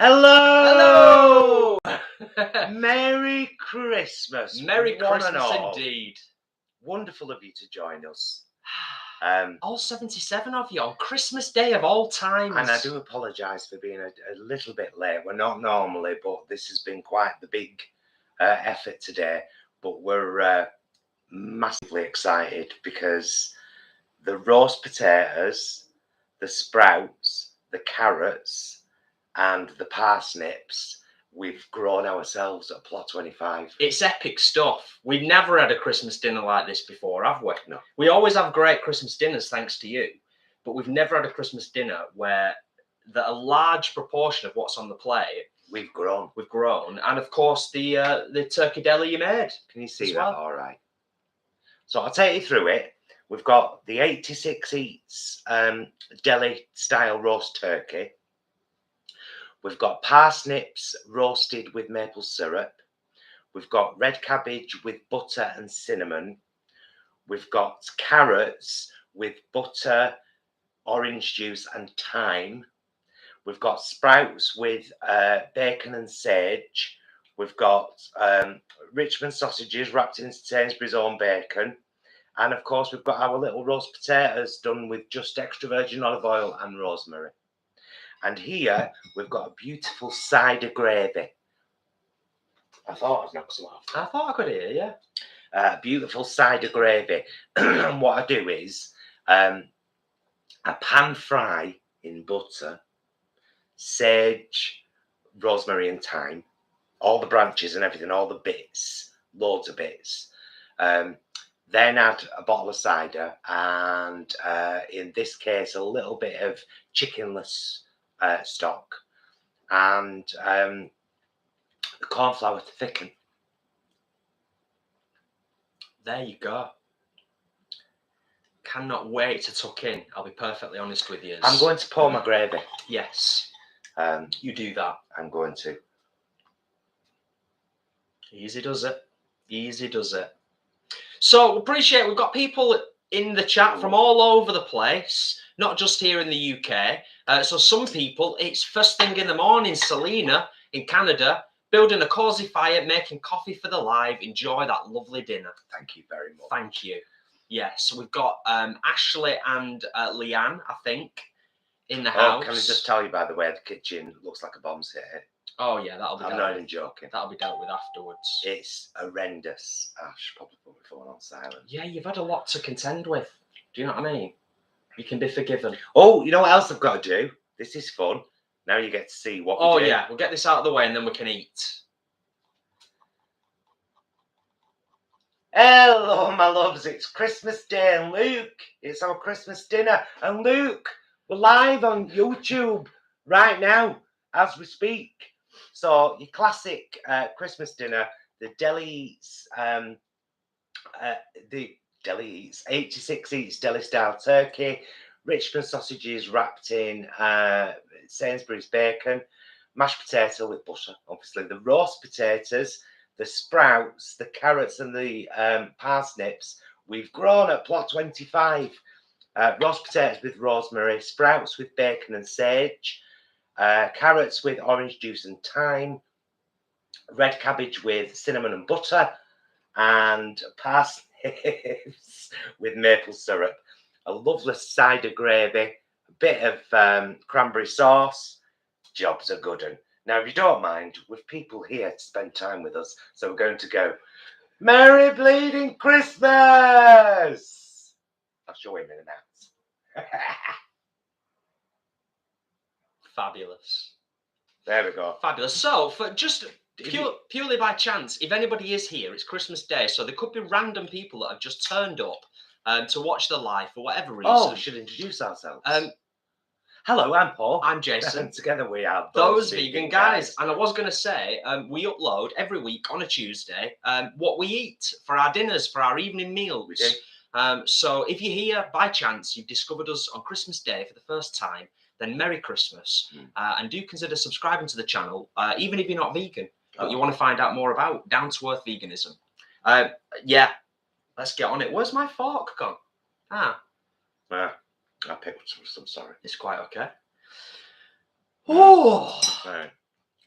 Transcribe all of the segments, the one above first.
Hello! Hello! Merry Christmas! Merry one Christmas and all. indeed. Wonderful of you to join us. All 77 of you on Christmas Day of all times. And I do apologise for being a little bit late. We're not normally, but this has been quite the big effort today. But we're massively excited because the roast potatoes, the sprouts, the carrots, and the parsnips we've grown ourselves at Plot 25. It's epic stuff. We've never had a Christmas dinner like this before, have we? No. We always have great Christmas dinners thanks to you, but we've never had a Christmas dinner where a large proportion of what's on the plate we've grown. And of course the turkey deli you made. Can you see that? All right. So I'll take you through it. We've got the 86 Eats deli style roast turkey. We've got parsnips roasted with maple syrup. We've got red cabbage with butter and cinnamon. We've got carrots with butter, orange juice and thyme. We've got sprouts with bacon and sage. We've got Richmond sausages wrapped in Sainsbury's own bacon. And of course, we've got our little roast potatoes done with just extra virgin olive oil and rosemary. And here we've got a beautiful cider gravy. I thought I'd knock some off. I thought I could hear you. Beautiful cider gravy. And what I do is I pan fry in butter, sage, rosemary and thyme, all the branches and everything, all the bits, loads of bits. Then add a bottle of cider and in this case a little bit of chickenless stock and the corn flour to thicken. There you go. Cannot wait to tuck in. I'll be perfectly honest with you. I'm going to pour my gravy. Yes. You do that. I'm going to. Easy does it. Easy does it. So appreciate we've got people in the chat from all over the place, not just here in the UK. So some people, it's first thing in the morning. Selena in Canada, building a cozy fire, making coffee for the live. Enjoy that lovely dinner. Thank you very much. Thank you. Yes, we've got Ashley and Leanne, I think, in the house. Can I just tell you, by the way, the kitchen looks like a bomb's hit it. Oh yeah, that'll be. I'm not even joking. That'll be dealt with afterwards. It's horrendous. I should probably put my phone on silent. Yeah, you've had a lot to contend with. Do you know what I mean? You can be forgiven. Oh, you know what else I've got to do? This is fun. Now you get to see what. Oh yeah, we'll get this out of the way and then we can eat. Hello, my loves. It's Christmas Day, and Luke, it's our Christmas dinner. And Luke, we're live on YouTube right now as we speak. So your classic Christmas dinner, the Deli Eats, 86 Eats deli style turkey, Richmond sausages wrapped in Sainsbury's bacon, mashed potato with butter, obviously the roast potatoes, the sprouts, the carrots and the parsnips we've grown at Plot 25. Roast potatoes with rosemary, sprouts with bacon and sage, carrots with orange juice and thyme, red cabbage with cinnamon and butter, and parsnips with maple syrup. A lovely cider gravy, a bit of cranberry sauce. Job's a good one. Now, if you don't mind, with people here to spend time with us, so we're going to go, Merry Bleeding Christmas! I'll show him in a minute. Fabulous. There we go. Fabulous. So, for just purely by chance, if anybody is here, it's Christmas Day, so there could be random people that have just turned up to watch the live for whatever reason. Oh, we should introduce ourselves. Hello, I'm Paul. I'm Jason. And together we are those vegan guys. And I was going to say, we upload every week on a Tuesday what we eat for our dinners, for our evening meals. We do. So if you're here by chance, you've discovered us on Christmas Day for the first time, then Merry Christmas. And do consider subscribing to the channel, even if you're not vegan, but you want to find out more about down-to-earth veganism. Yeah, let's get on it. Where's my fork gone? I picked some, sorry. It's quite okay. Oh! Right.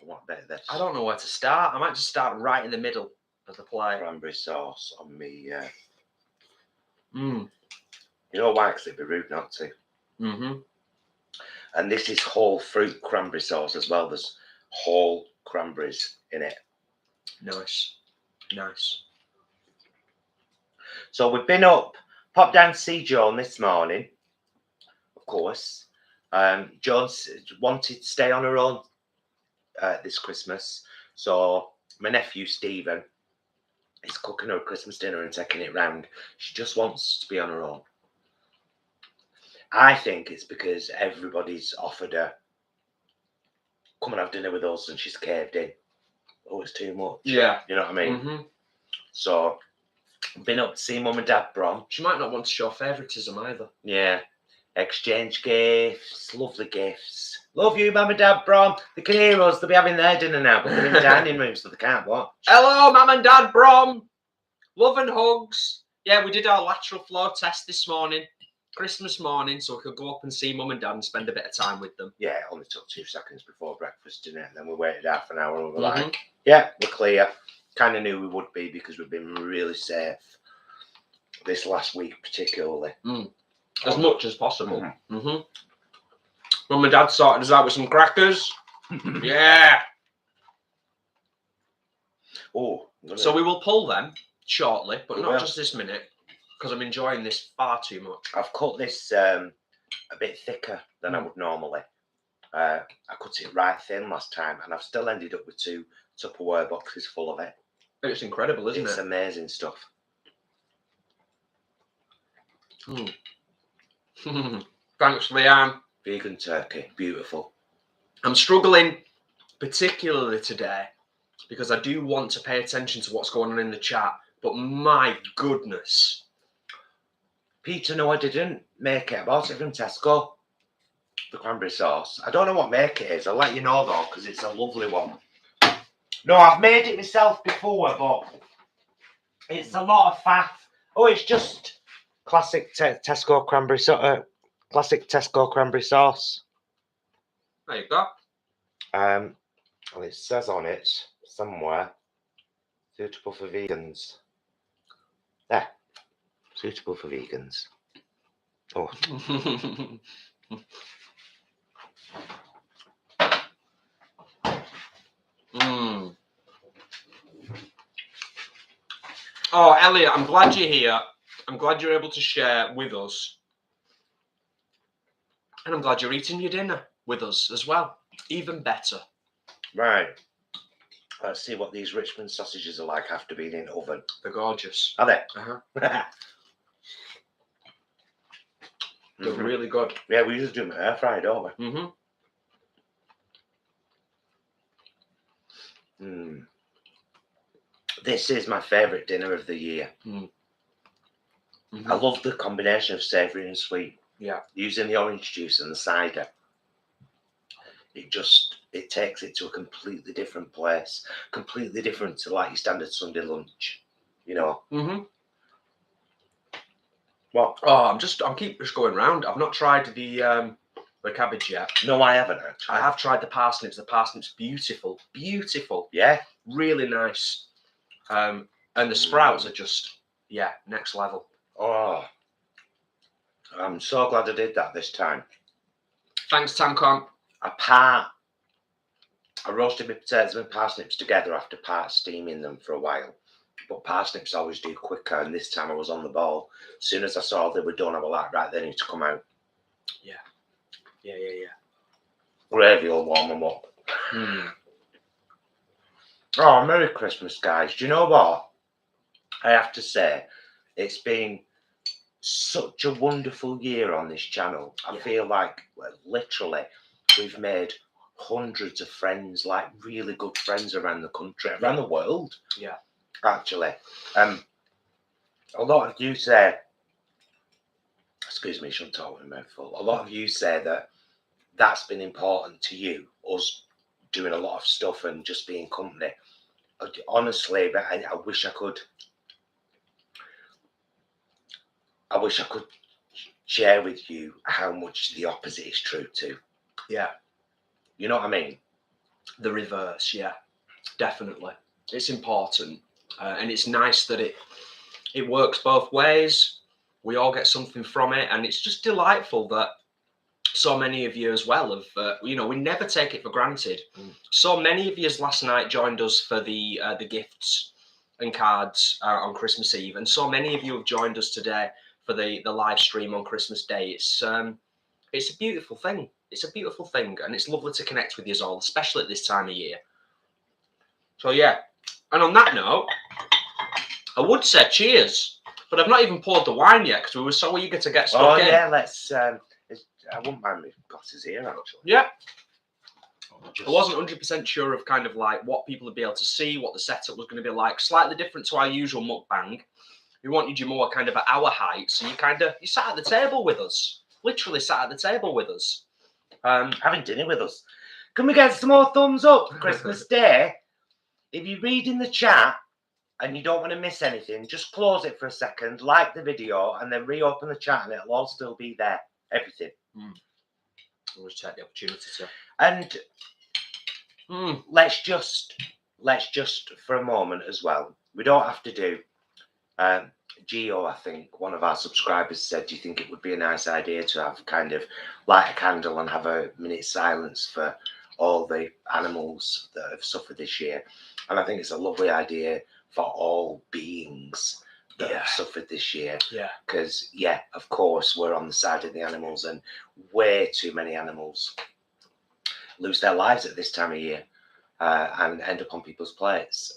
What bit of this? I don't know where to start. I might just start right in the middle of the plate. Cranberry sauce on me. Mm. You know why? Because it'd be rude not to. Mm-hmm. And this is whole fruit cranberry sauce as well. There's whole cranberries in it. Nice. Nice. So we've been up, popped down to see Joan this morning, of course. Joan wanted to stay on her own this Christmas. So my nephew Stephen is cooking her a Christmas dinner and taking it round. She just wants to be on her own. I think it's because everybody's offered her, come and have dinner with us, and she's caved in. Oh, it's too much. Yeah. You know what I mean? Mm-hmm. So, been up to see Mum and Dad Brom. She might not want to show favouritism either. Yeah. Exchange gifts, lovely gifts. Love you, Mum and Dad Brom. They can hear us. They'll be having their dinner now, but they're in dining rooms, so they can't watch. Hello, Mum and Dad Brom. Love and hugs. Yeah, we did our lateral flow test this morning. Christmas morning, so we could go up and see Mum and Dad and spend a bit of time with them. Yeah, it only took 2 seconds before breakfast, didn't it? And then we waited half an hour and we were like, yeah, we're clear. Kind of knew we would be because we've been really safe this last week, particularly. As much as possible. Mum and Dad sorted us out with some crackers. Yeah. Oh, So we will pull them shortly, but We not will. just this minute, because I'm enjoying this far too much. I've cut this a bit thicker than I would normally. I cut it right thin last time, and I've still ended up with 2 Tupperware boxes full of it. It's incredible, isn't It's it? amazing stuff. Thanks, Leanne. Vegan turkey, beautiful. I'm struggling particularly today because I do want to pay attention to what's going on in the chat, but my goodness. Peter, no, I didn't make it. I bought it from Tesco. The cranberry sauce. I don't know what make it is. I'll let you know though, because it's a lovely one. No, I've made it myself before, but it's a lot of faff. Oh, it's just classic Tesco cranberry sauce. Classic Tesco cranberry sauce. There you go. Well, it says on it somewhere, suitable for vegans. There, suitable for vegans. Oh. Oh, Elliot, I'm glad you're here. I'm glad you're able to share with us. And I'm glad you're eating your dinner with us as well. Even better. Right. Let's see what these Richmond sausages are like after being in the oven. They're gorgeous. Are they? They're really good. Yeah, we usually do them air fried, don't we? This is my favourite dinner of the year. I love the combination of savoury and sweet. Yeah. Using the orange juice and the cider. It takes it to a completely different place. Completely different to like your standard Sunday lunch. You know? What? Oh, I'm keep just going round. I've not tried the cabbage yet. No, I haven't actually. I have tried the parsnips. The parsnips, beautiful. Beautiful. Yeah. Really nice. And the sprouts are just, yeah, next level. Oh, I'm so glad I did that this time. Thanks, Tamcon. I roasted my potatoes and parsnips together after steaming them for a while. But parsnips always do quicker, and this time I was on the ball. As soon as I saw they were done, I was like, right, they need to come out. Yeah. Gravy will warm them up. Oh, Merry Christmas, guys. Do you know what? I have to say, it's been such a wonderful year on this channel. I feel like, literally, we've made hundreds of friends, like really good friends around the country, around the world. Yeah. Actually. A lot of you say, excuse me, shouldn't talk with a mouthful. A lot of you say that that's been important to you, us doing a lot of stuff and just being company. Honestly, but I wish I could share with you how much the opposite is true too. Yeah. You know what I mean? the reverse. Yeah, definitely. It's important, and it's nice that it works both ways. We all get something from it, and it's just delightful that so many of you as well have, you know, we never take it for granted. So many of you last night joined us for the gifts and cards on Christmas Eve, and so many of you have joined us today for the live stream on Christmas Day. It's a beautiful thing. It's a beautiful thing, and it's lovely to connect with you all, especially at this time of year. So yeah, and on that note, I would say cheers, but I've not even poured the wine yet because we were so eager to get stuck in. Oh yeah, let's. I wouldn't mind my glasses here actually. Yeah. I wasn't 100% sure of kind of like what people would be able to see, what the setup was going to be like. Slightly different to our usual mukbang. We wanted you more kind of at our height, so you sat at the table with us. Literally sat at the table with us. Having dinner with us. Can we get some more thumbs up for Christmas Day? If you read in the chat and you don't want to miss anything, just close it for a second, like the video, and then reopen the chat, and it'll all still be there. Everything. Always take the opportunity to. And let's just for a moment as well. We don't have to do. Gio, I think one of our subscribers said, "Do you think it would be a nice idea to have kind of light a candle and have a minute's silence for all the animals that have suffered this year?" And I think it's a lovely idea for all beings that have suffered this year. Yeah. Because, of course, we're on the side of the animals, and way too many animals lose their lives at this time of year and end up on people's plates.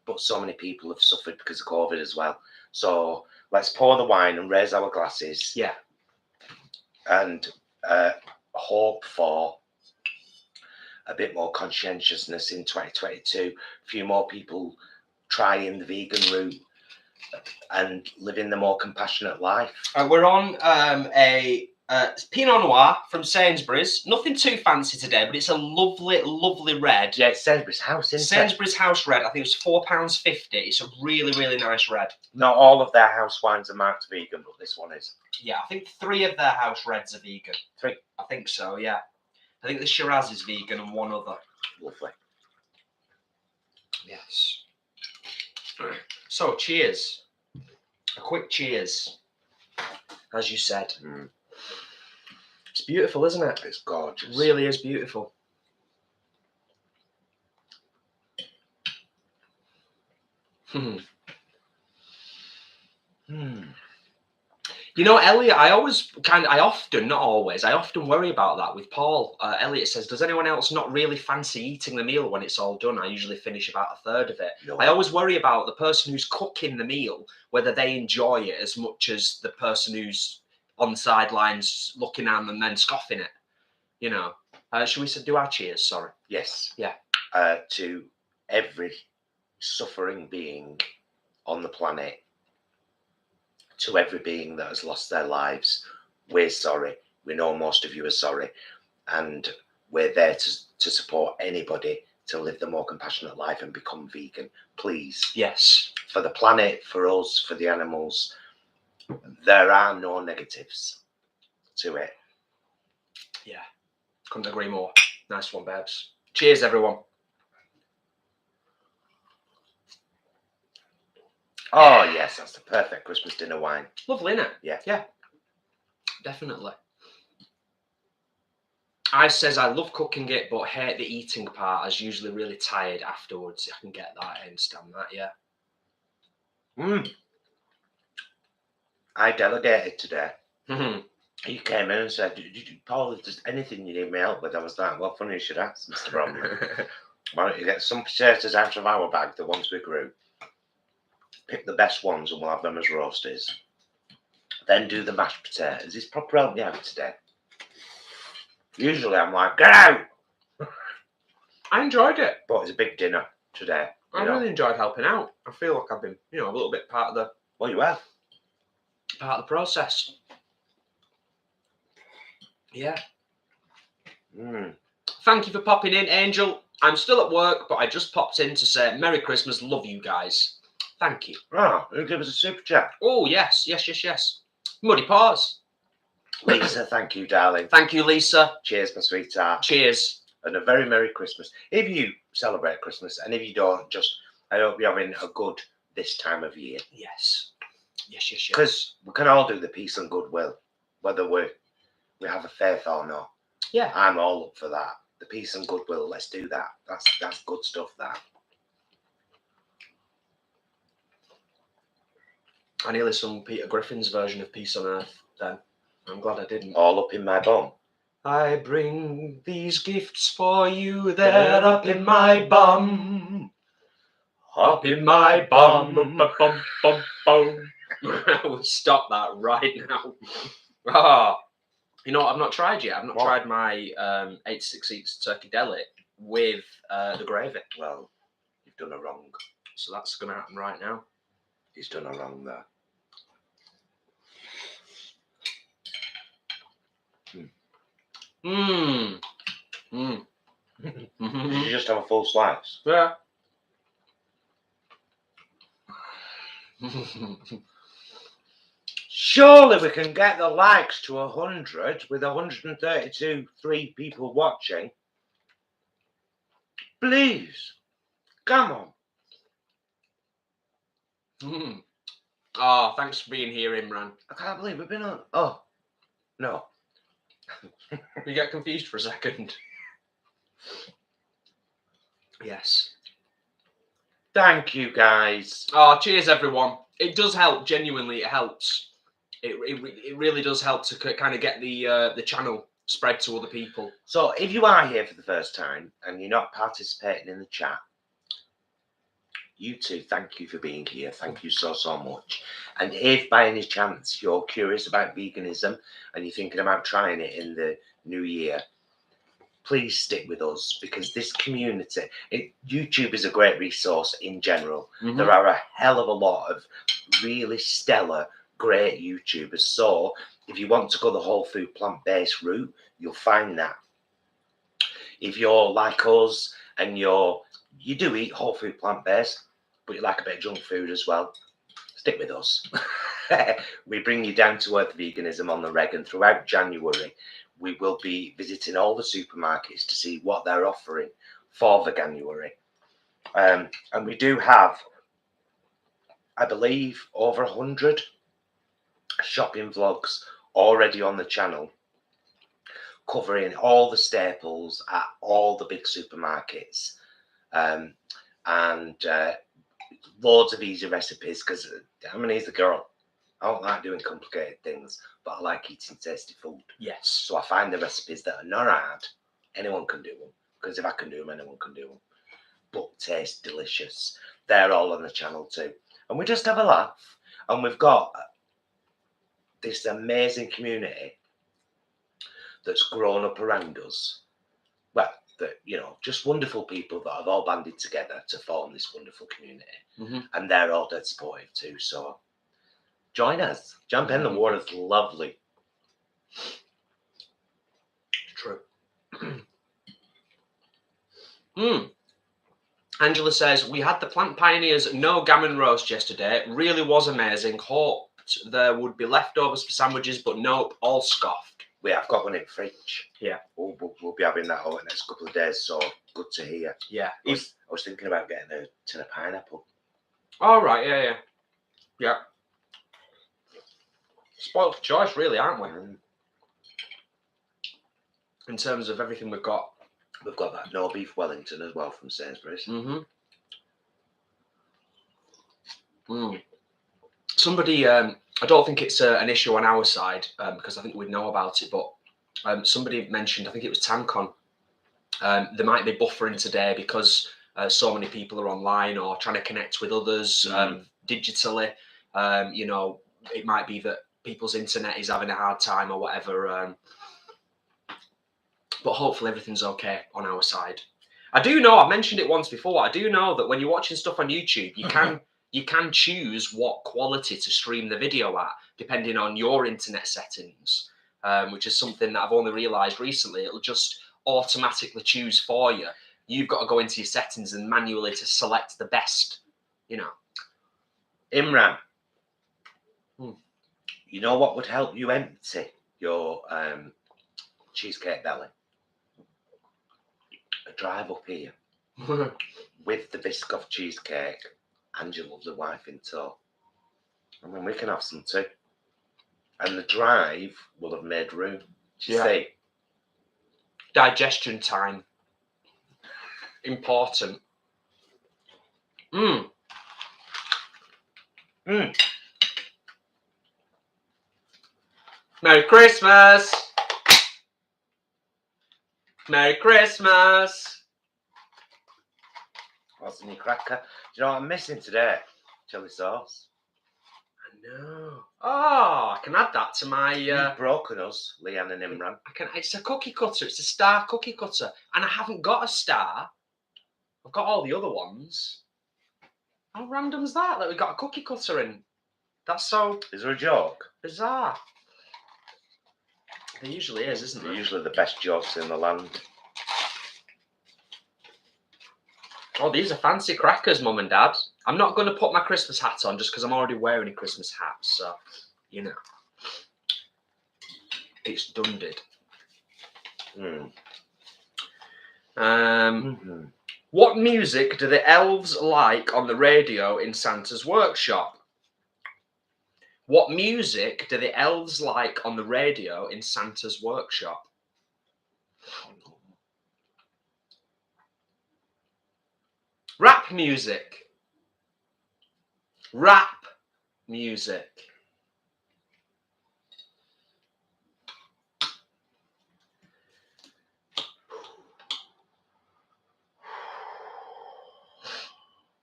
But so many people have suffered because of COVID as well. So let's pour the wine and raise our glasses. Yeah. And hope for a bit more conscientiousness in 2022. A few more people trying the vegan route and living the more compassionate life. We're on a Pinot Noir from Sainsbury's. Nothing too fancy today, but it's a lovely, lovely red. Yeah, it's Sainsbury's House, isn't it? Sainsbury's House red. I think it was £4.50. It's a really, really nice red. Not all of their house wines are marked vegan, but this one is. Yeah, I think 3 of their house reds are vegan. 3? I think so, yeah. I think the Shiraz is vegan and one other. Lovely. Yes. So, cheers. A quick cheers. As you said. It's beautiful, isn't it? It's gorgeous. It really is beautiful. You know, Elliot, I often worry about that with Paul. Elliot says, does anyone else not really fancy eating the meal when it's all done? I usually finish about a third of it. No. I always worry about the person who's cooking the meal, whether they enjoy it as much as the person who's on the sidelines looking at and then scoffing it. You know, should we do our cheers? Sorry. Yes. Yeah. To every suffering being on the planet, to every being that has lost their lives, we're sorry. We know most of you are sorry. And we're there to support anybody to live the more compassionate life and become vegan. Please. Yes. For the planet, for us, for the animals, there are no negatives to it. Yeah. Couldn't agree more. Nice one, Babs. Cheers, everyone. Oh, yes, that's the perfect Christmas dinner wine. Lovely, isn't it? Yeah. Yeah. Definitely. I says I love cooking it, but hate the eating part. I was usually really tired afterwards. I can get that. I understand that, yeah. I delegated today. He came in and said, Paul, if there's anything you need me help with, I was like, well, funny you should ask, Mr. Bromley. Why don't you get some potatoes out of our bag, the ones we grew? Pick the best ones and we'll have them as roasties. Then do the mashed potatoes. He's proper helped me out today. Usually I'm like, get out! I enjoyed it. But it's a big dinner today. I really enjoyed helping out. I feel like I've been, a little bit part of the... Well, you have. Part of the process. Yeah. Thank you for popping in, Angel. I'm still at work, but I just popped in to say Merry Christmas. Love you guys. Thank you. Oh, who gave us a super chat? Oh, yes. Muddy Paws. Lisa, thank you, darling. Thank you, Lisa. Cheers, my sweetheart. Cheers. and a very Merry Christmas. If you celebrate Christmas, and if you don't, I hope you're having a good this time of year. Yes. Yes, yes, yes. Because we can all do the peace and goodwill, whether we have a faith or not. Yeah. I'm all up for that. The peace and goodwill, let's do that. That's good stuff, that. I nearly sung Peter Griffin's version of Peace on Earth then. I'm glad I didn't. All up in my bum. I bring these gifts for you, they're up in my bum. Up in my bum. Bum, bum, bum. We'll stop that right now. Oh, you know what I've not tried yet? I've not tried my 86 eats turkey deli with the gravy. Well, you've done a wrong. So that's going to happen right now. He's done a wrong there. Mmm. Did you just have a full slice? Yeah. Surely we can get the likes to 100 with 132 people watching. Please. Come on. Oh, thanks for being here, Imran. I can't believe we've been on. Oh, no. You get confused for a second. Yes. Thank you, guys. Oh, cheers, everyone. It does help. Genuinely, it helps. It really does help to kind of get the channel spread to other people. So if you are here for the first time and you're not participating in the chat, you too, thank you for being here. Thank you so, so much. And if by any chance you're curious about veganism and you're thinking about trying it in the new year, please stick with us, because this community, YouTube is a great resource in general. There are a hell of a lot of really stellar, great YouTubers. So if you want to go the whole food plant-based route, you'll find that. If you're like us and you do eat whole food plant-based, but you like a bit of junk food as well, stick with us. We bring you down to earth veganism on the reg, and throughout January we will be visiting all the supermarkets to see what they're offering for the Veganuary. And we do have, I believe, over 100 shopping vlogs already on the channel, covering all the staples at all the big supermarkets, and loads of easy recipes, because I'm an easy girl. I don't like doing complicated things, but I like eating tasty food. Yes. So I find the recipes that are not hard. Anyone can do them, because if I can do them, anyone can do them. But taste delicious. They're all on the channel too. And we just have a laugh. And we've got this amazing community that's grown up around us. Well, just wonderful people that have all banded together to form this wonderful community. And they're all dead supportive too. So join us. Jump in. The water's lovely. True. Angela says, we had the Plant Pioneers no gammon roast yesterday. It really was amazing. Hoped there would be leftovers for sandwiches, but nope, all scoffed. We have got one in fridge. Yeah. We'll be having that over the next couple of days, so good to hear. Yeah. I was thinking about getting a tin of pineapple. All right, yeah. Spoiled for choice, really, aren't we? In terms of everything we've got. We've got that no beef Wellington as well from Sainsbury's. Somebody, I don't think it's an issue on our side, because I think we'd know about it, but somebody mentioned, I think it was Tamcon, there might be buffering today because so many people are online or trying to connect with others digitally. It might be that people's internet is having a hard time or whatever. But hopefully everything's okay on our side. I do know, I've mentioned it once before, I do know that when you're watching stuff on YouTube, you can choose what quality to stream the video at, depending on your internet settings, which is something that I've only realised recently. It'll just automatically choose for you. You've got to go into your settings and manually to select the best, Imran, you know what would help you empty your cheesecake belly? drive up here with the Biscoff cheesecake and your lovely wife in tow. I mean, we can have some too. And the drive will have made room. Do you see? Digestion time. Important. Merry Christmas! Merry Christmas! What's in your cracker? Do you know what I'm missing today? Chili sauce. I know. Oh, I can add that to my... You've broken us, Leanne and Imran. It's a cookie cutter. It's a star cookie cutter. And I haven't got a star. I've got all the other ones. How random's that we got a cookie cutter in? That's so... Is there a joke? Bizarre. There usually is, isn't there? They're usually the best jokes in the land. Oh, these are fancy crackers, Mum and Dad. I'm not going to put my Christmas hat on just because I'm already wearing a Christmas hat. So, you know. It's dunded. What music do the elves like on the radio in Santa's workshop? What music do the elves like on the radio in Santa's workshop? Rap music. Rap music.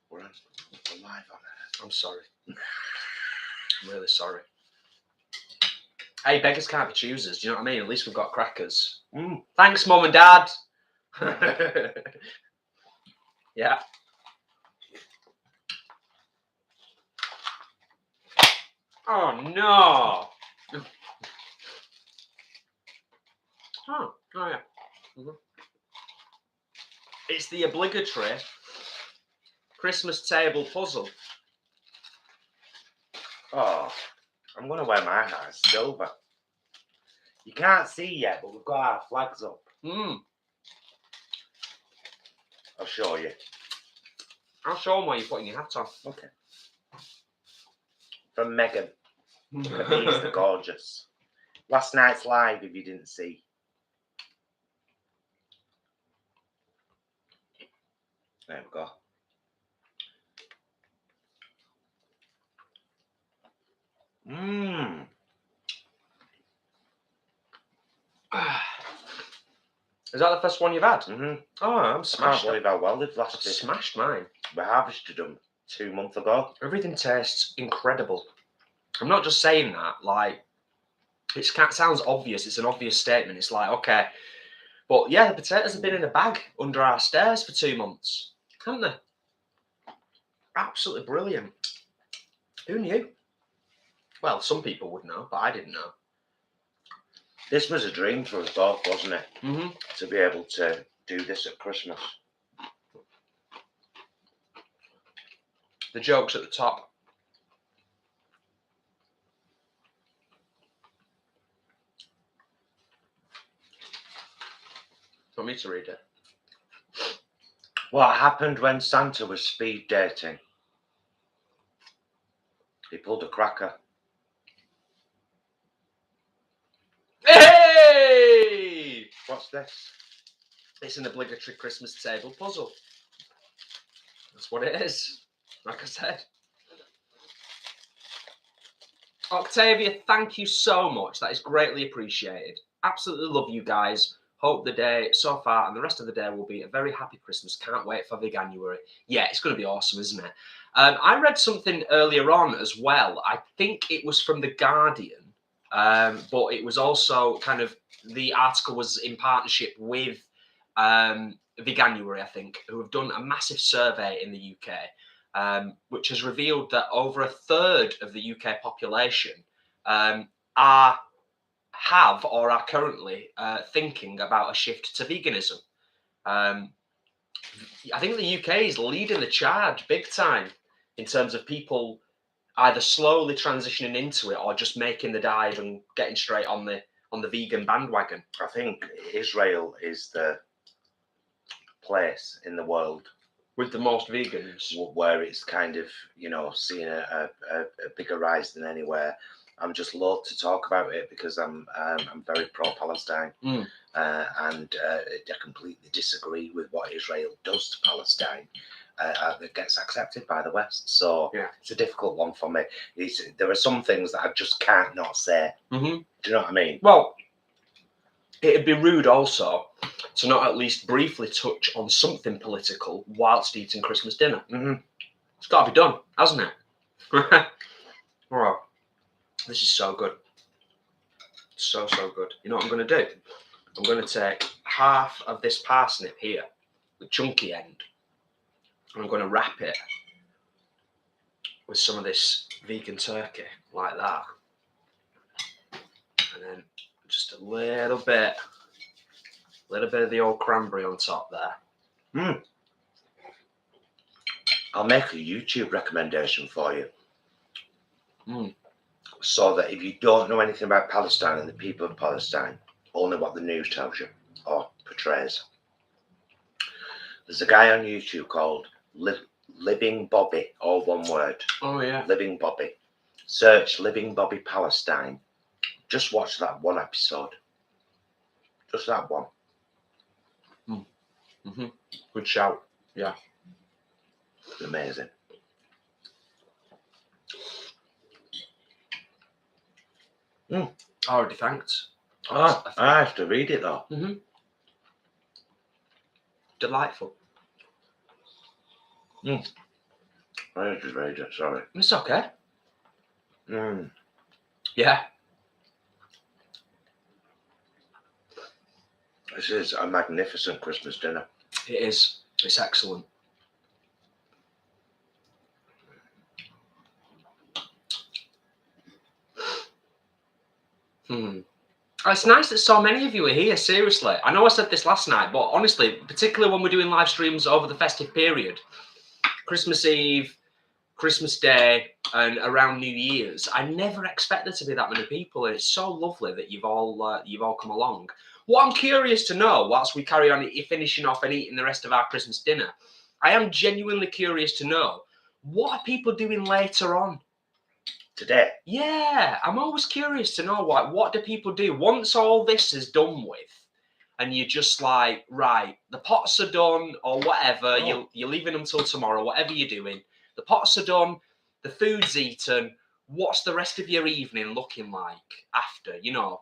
We're live on it. I'm sorry. I'm really sorry. Hey, beggars can't be choosers. Do you know what I mean? At least we've got crackers. Thanks, Mum and Dad. Yeah. Oh, no. Oh yeah. It's the obligatory Christmas table puzzle. Oh, I'm going to wear my hat as silver. You can't see yet, but we've got our flags up. I'll show you. I'll show them why you're putting your hat on. Okay. From Megan. These are gorgeous. Last night's live, if you didn't see. There we go. Is that the first one you've had? Oh, I'm I smashed. can't believe how well they've I've lasted. smashed mine. We harvested them 2 months ago. Everything tastes incredible. I'm not just saying that. Like, it sounds obvious. It's an obvious statement. It's like, okay. But yeah, the potatoes have been in a bag under our stairs for 2 months. Haven't they? Absolutely brilliant. Who knew? Well, some people would know, but I didn't know. This was a dream for us both, wasn't it? To be able to do this at Christmas. The joke's at the top. Want me to read it? What happened when Santa was speed dating? He pulled a cracker. Hey! What's this? It's an obligatory Christmas table puzzle. That's what it is. Like I said. Octavia, thank you so much. That is greatly appreciated. Absolutely love you guys. Hope the day so far and the rest of the day will be a very happy Christmas. Can't wait for Veganuary. Yeah, it's going to be awesome, isn't it? I read something earlier on as well. I think it was from The Guardian, but it was also kind of, the article was in partnership with Veganuary, I think, who have done a massive survey in the UK, which has revealed that over a third of the UK population have or are currently thinking about a shift to veganism. I think the UK is leading the charge big time in terms of people either slowly transitioning into it or just making the dive and getting straight on the vegan bandwagon. I think Israel is the place in the world with the most vegans, where it's kind of, you know, seeing a bigger rise than anywhere. I'm just loath to talk about it because I'm very pro-Palestine, and I completely disagree with what Israel does to Palestine. That gets accepted by the West, so it's a difficult one for me. There are some things that I just can't not say. Do you know what I mean? Well, it'd be rude also to not at least briefly touch on something political whilst eating Christmas dinner. It's got to be done, hasn't it? Oh, this is so good. So good. You know what I'm going to do? I'm going to take half of this parsnip here, the chunky end, and I'm going to wrap it with some of this vegan turkey, like that. And then just a little bit of the old cranberry on top there. I'll make a YouTube recommendation for you. So that if you don't know anything about Palestine and the people of Palestine, only what the news tells you or portrays, there's a guy on YouTube called Living Bobby, all one word. Oh yeah. Living Bobby. Search Living Bobby Palestine. Just watch that one episode. Just that one. Good shout. Yeah. Amazing. Already thanked. I have to read it though. Delightful. I have to read it, sorry. It's okay. Yeah. This is a magnificent Christmas dinner. It is. It's excellent. It's nice that so many of you are here, seriously. I know I said this last night, but honestly, particularly when we're doing live streams over the festive period, Christmas Eve, Christmas Day, and around New Year's, I never expect there to be that many people, and it's so lovely that you've all come along. What I'm curious to know, whilst we carry on finishing off and eating the rest of our Christmas dinner, I am genuinely curious to know, what are people doing later on? Today? Yeah, I'm always curious to know what do people do once all this is done with, and you're just like, right, the pots are done or whatever. You're leaving them till tomorrow, whatever you're doing. The pots are done, the food's eaten. What's the rest of your evening looking like after? You know,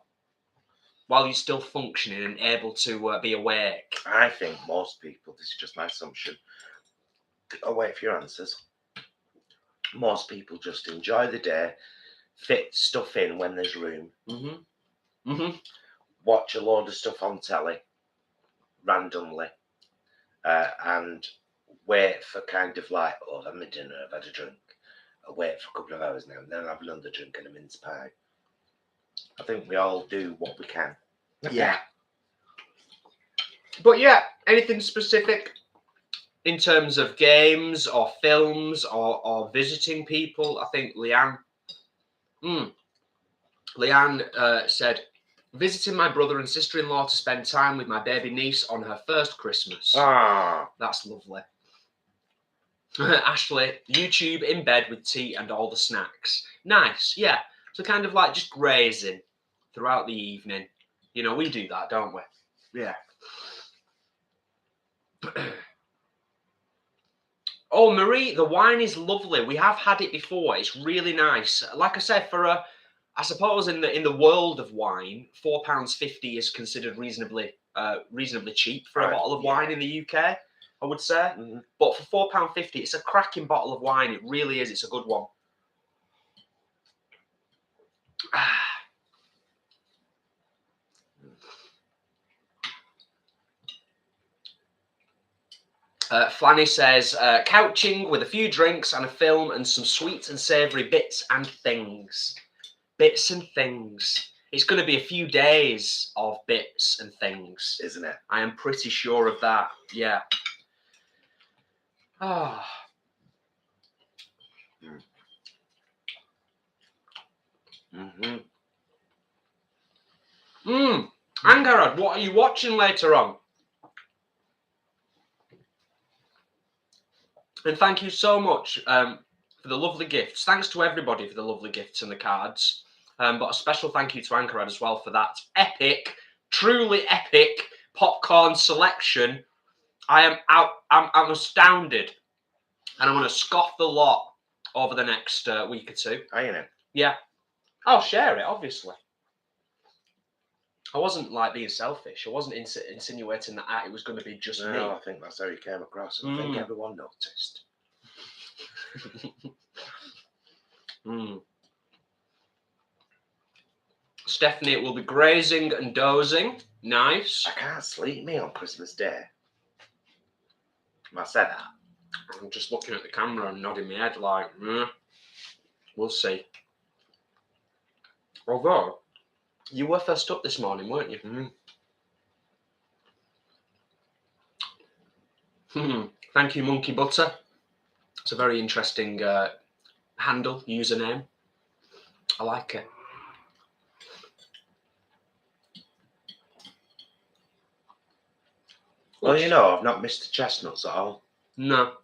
while you're still functioning and able to be awake. I think most people, this is just my assumption. I'll wait for your answers. Most people just enjoy the day, fit stuff in when there's room, watch a load of stuff on telly randomly, and wait for kind of like, oh, I've had my dinner, I've had a drink. I'll wait for a couple of hours now, and then I'll have another drink and a mince pie. I think we all do what we can. Yeah. But yeah, anything specific in terms of games or films or visiting people? I think Leanne said, visiting my brother and sister-in-law to spend time with my baby niece on her first Christmas. Ah, that's lovely. Ashley, YouTube in bed with tea and all the snacks. Nice, yeah. So kind of like just grazing throughout the evening. You know, we do that, don't we? Yeah. Oh, Marie, the wine is lovely. We have had it before. It's really nice. Like I said, I suppose in the world of wine, £4.50 is considered reasonably cheap for a bottle of wine in the UK, I would say. But for £4.50, it's a cracking bottle of wine. It really is. It's a good one. Flanny says, couching with a few drinks and a film and some sweet and savoury bits and things. Bits and things. It's going to be a few days of bits and things, isn't it? I am pretty sure of that. Yeah. Oh. Angarad, what are you watching later on? And thank you so much for the lovely gifts. Thanks to everybody for the lovely gifts and the cards. But a special thank you to Anchorad as well for that epic, truly epic popcorn selection. I'm astounded. And I'm going to scoff the lot over the next week or two. Are you know? Yeah. I'll share it, obviously. I wasn't like being selfish. I wasn't insinuating that it was going to be just me. I think that's how you came across. And I think everyone noticed. Stephanie will be grazing and dozing. Nice. I can't sleep me on Christmas Day. I said that. I'm just looking at the camera and nodding my head like, we'll see. Although, you were first up this morning, weren't you? Thank you, Monkey Butter. It's a very interesting handle, username. I like it. Well, you know, I've not missed the chestnuts at all. No.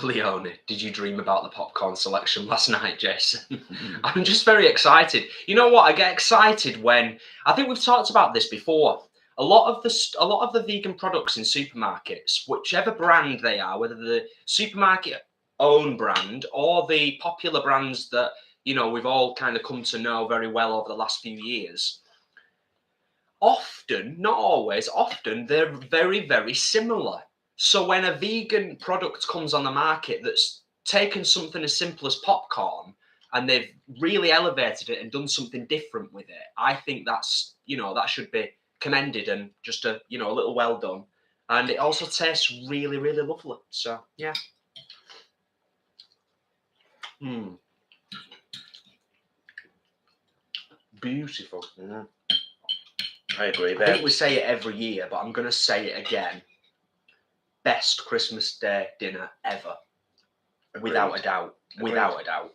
Leone, did you dream about the popcorn selection last night, Jason? I'm just very excited. You know what? I get excited when I think we've talked about this before. A lot of the vegan products in supermarkets, whichever brand they are, whether the supermarket own brand or the popular brands that we've all kind of come to know very well over the last few years, often, not always, often they're very, very similar. So when a vegan product comes on the market that's taken something as simple as popcorn and they've really elevated it and done something different with it, I think that's, that should be commended and just a little well done. And it also tastes really, really lovely. So, yeah. Beautiful. I agree, I think we say it every year, but I'm going to say it again. Best Christmas Day dinner ever. Agreed. Without a doubt. Agreed. Without a doubt.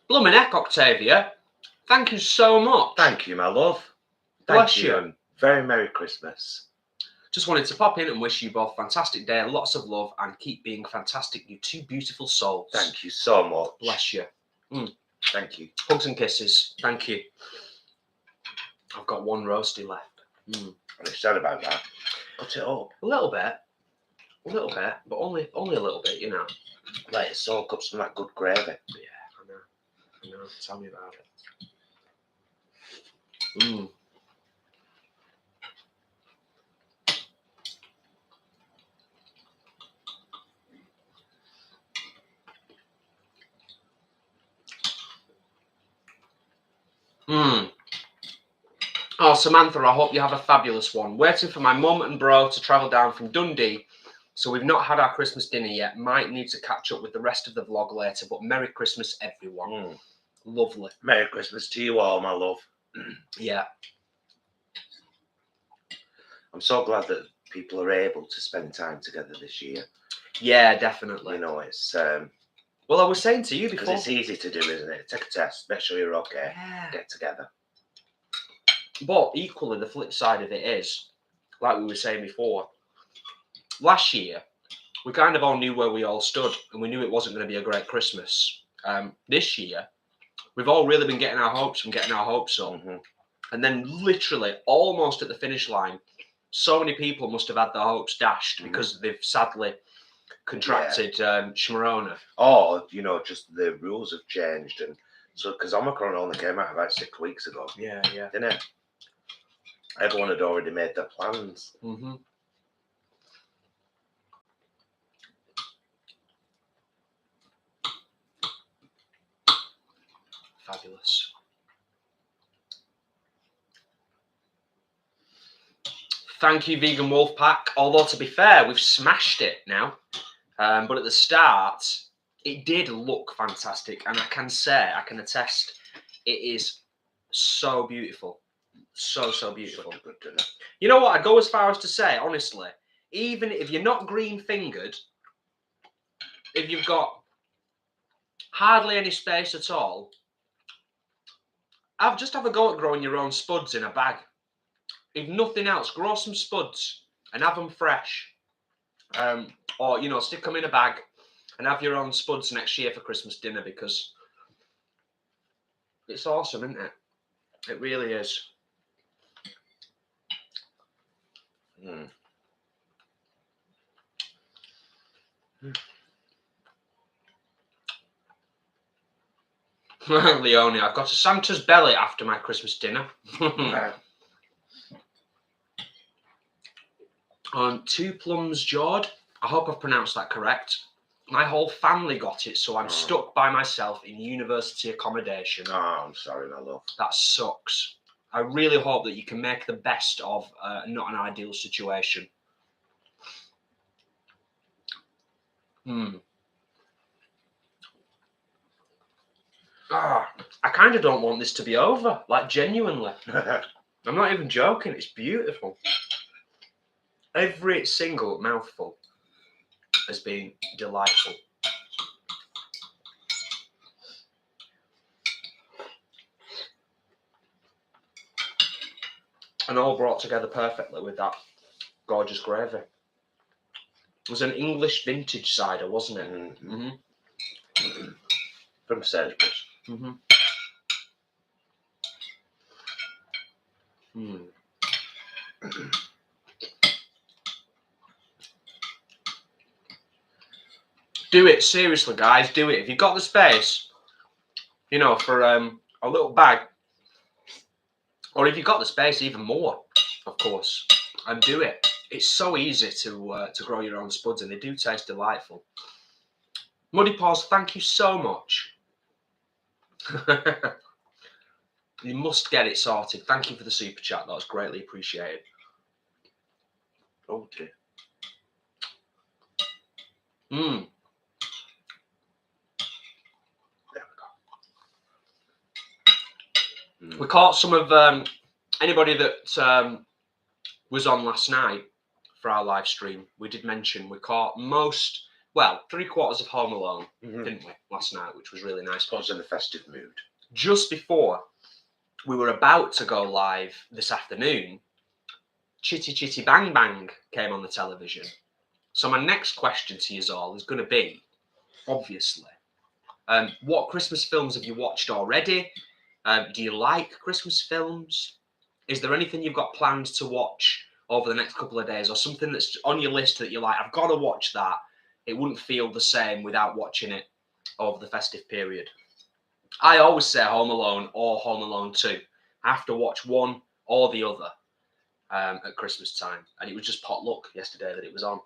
Bloomin' heck, Octavia. Thank you so much. Thank you, my love. Bless you. And very Merry Christmas. Just wanted to pop in and wish you both a fantastic day, lots of love, and keep being fantastic, you two beautiful souls. Thank you so much. Bless you. Thank you. Hugs and kisses. Thank you. I've got one roasty left. I'm excited about that. Cut it up. A little bit, but only a little bit, Let it soak up some of that good gravy. Yeah, I know. Tell me about it. Oh, Samantha, I hope you have a fabulous one. Waiting for my mum and bro to travel down from Dundee, so we've not had our Christmas dinner yet. Might need to catch up with the rest of the vlog later, but Merry Christmas, everyone. Lovely. Merry Christmas to you all, my love. Yeah. I'm so glad that people are able to spend time together this year. Yeah, definitely. It's... well, I was saying to you before... Because it's easy to do, isn't it? Take a test, make sure you're okay, get together. But equally, the flip side of it is, like we were saying before, last year, we kind of all knew where we all stood, and we knew it wasn't going to be a great Christmas. This year, we've all really been getting our hopes up. And then literally, almost at the finish line, so many people must have had their hopes dashed because they've sadly contracted Shimorona. Or, just the rules have changed. And so, because Omicron only came out about 6 weeks ago. Yeah. Didn't it? Everyone had already made their plans. Fabulous. Thank you, Vegan Wolfpack. Although, to be fair, we've smashed it now. But at the start, it did look fantastic. And I can attest, It is so beautiful. So beautiful. Such a good dinner. You know what? I'd go as far as to say, honestly, even if you're not green-fingered, if you've got hardly any space at all, just have a go at growing your own spuds in a bag. If nothing else, grow some spuds and have them fresh. Or, you know, stick them in a bag and have your own spuds next year for Christmas dinner, because it's awesome, isn't it? It really is. Mm. Leonie, I've got a Santa's belly after my Christmas dinner. On 2 plums jawed. I hope I've pronounced that correct. My whole family got it, so I'm stuck by myself in university accommodation. Oh, I'm sorry, my love. That sucks. I really hope that you can make the best of not an ideal situation. I kind of don't want this to be over, like genuinely. I'm not even joking, it's beautiful. Every single mouthful has been delightful. And all brought together perfectly with that gorgeous gravy. It was an English vintage cider, wasn't it? Mm-hmm. Mm-hmm. From Sainsbury's. Mm-hmm. Do it, seriously, guys. Do it. If you've got the space, you know, for a little bag, or if you've got the space, even more, of course, and do it. It's so easy to grow your own spuds, and they do taste delightful. Muddy Paws, thank you so much. You must get it sorted. Thank you for the super chat. That was greatly appreciated. Oh dear. There we go. We caught some of anybody that was on last night for our live stream. We did mention we caught most, well, 3/4 of Home Alone, didn't we, last night, which was really nice. I was in a festive mood. Just before we were about to go live this afternoon, Chitty Chitty Bang Bang came on the television. So my next question to you all is going to be, obviously, what Christmas films have you watched already? Do you like Christmas films? Is there anything you've got planned to watch over the next couple of days, or something that's on your list that you're like, I've got to watch that? It wouldn't feel the same without watching it over the festive period. I always say Home Alone or Home Alone 2. I have to watch one or the other at Christmas time. And it was just potluck yesterday that it was on.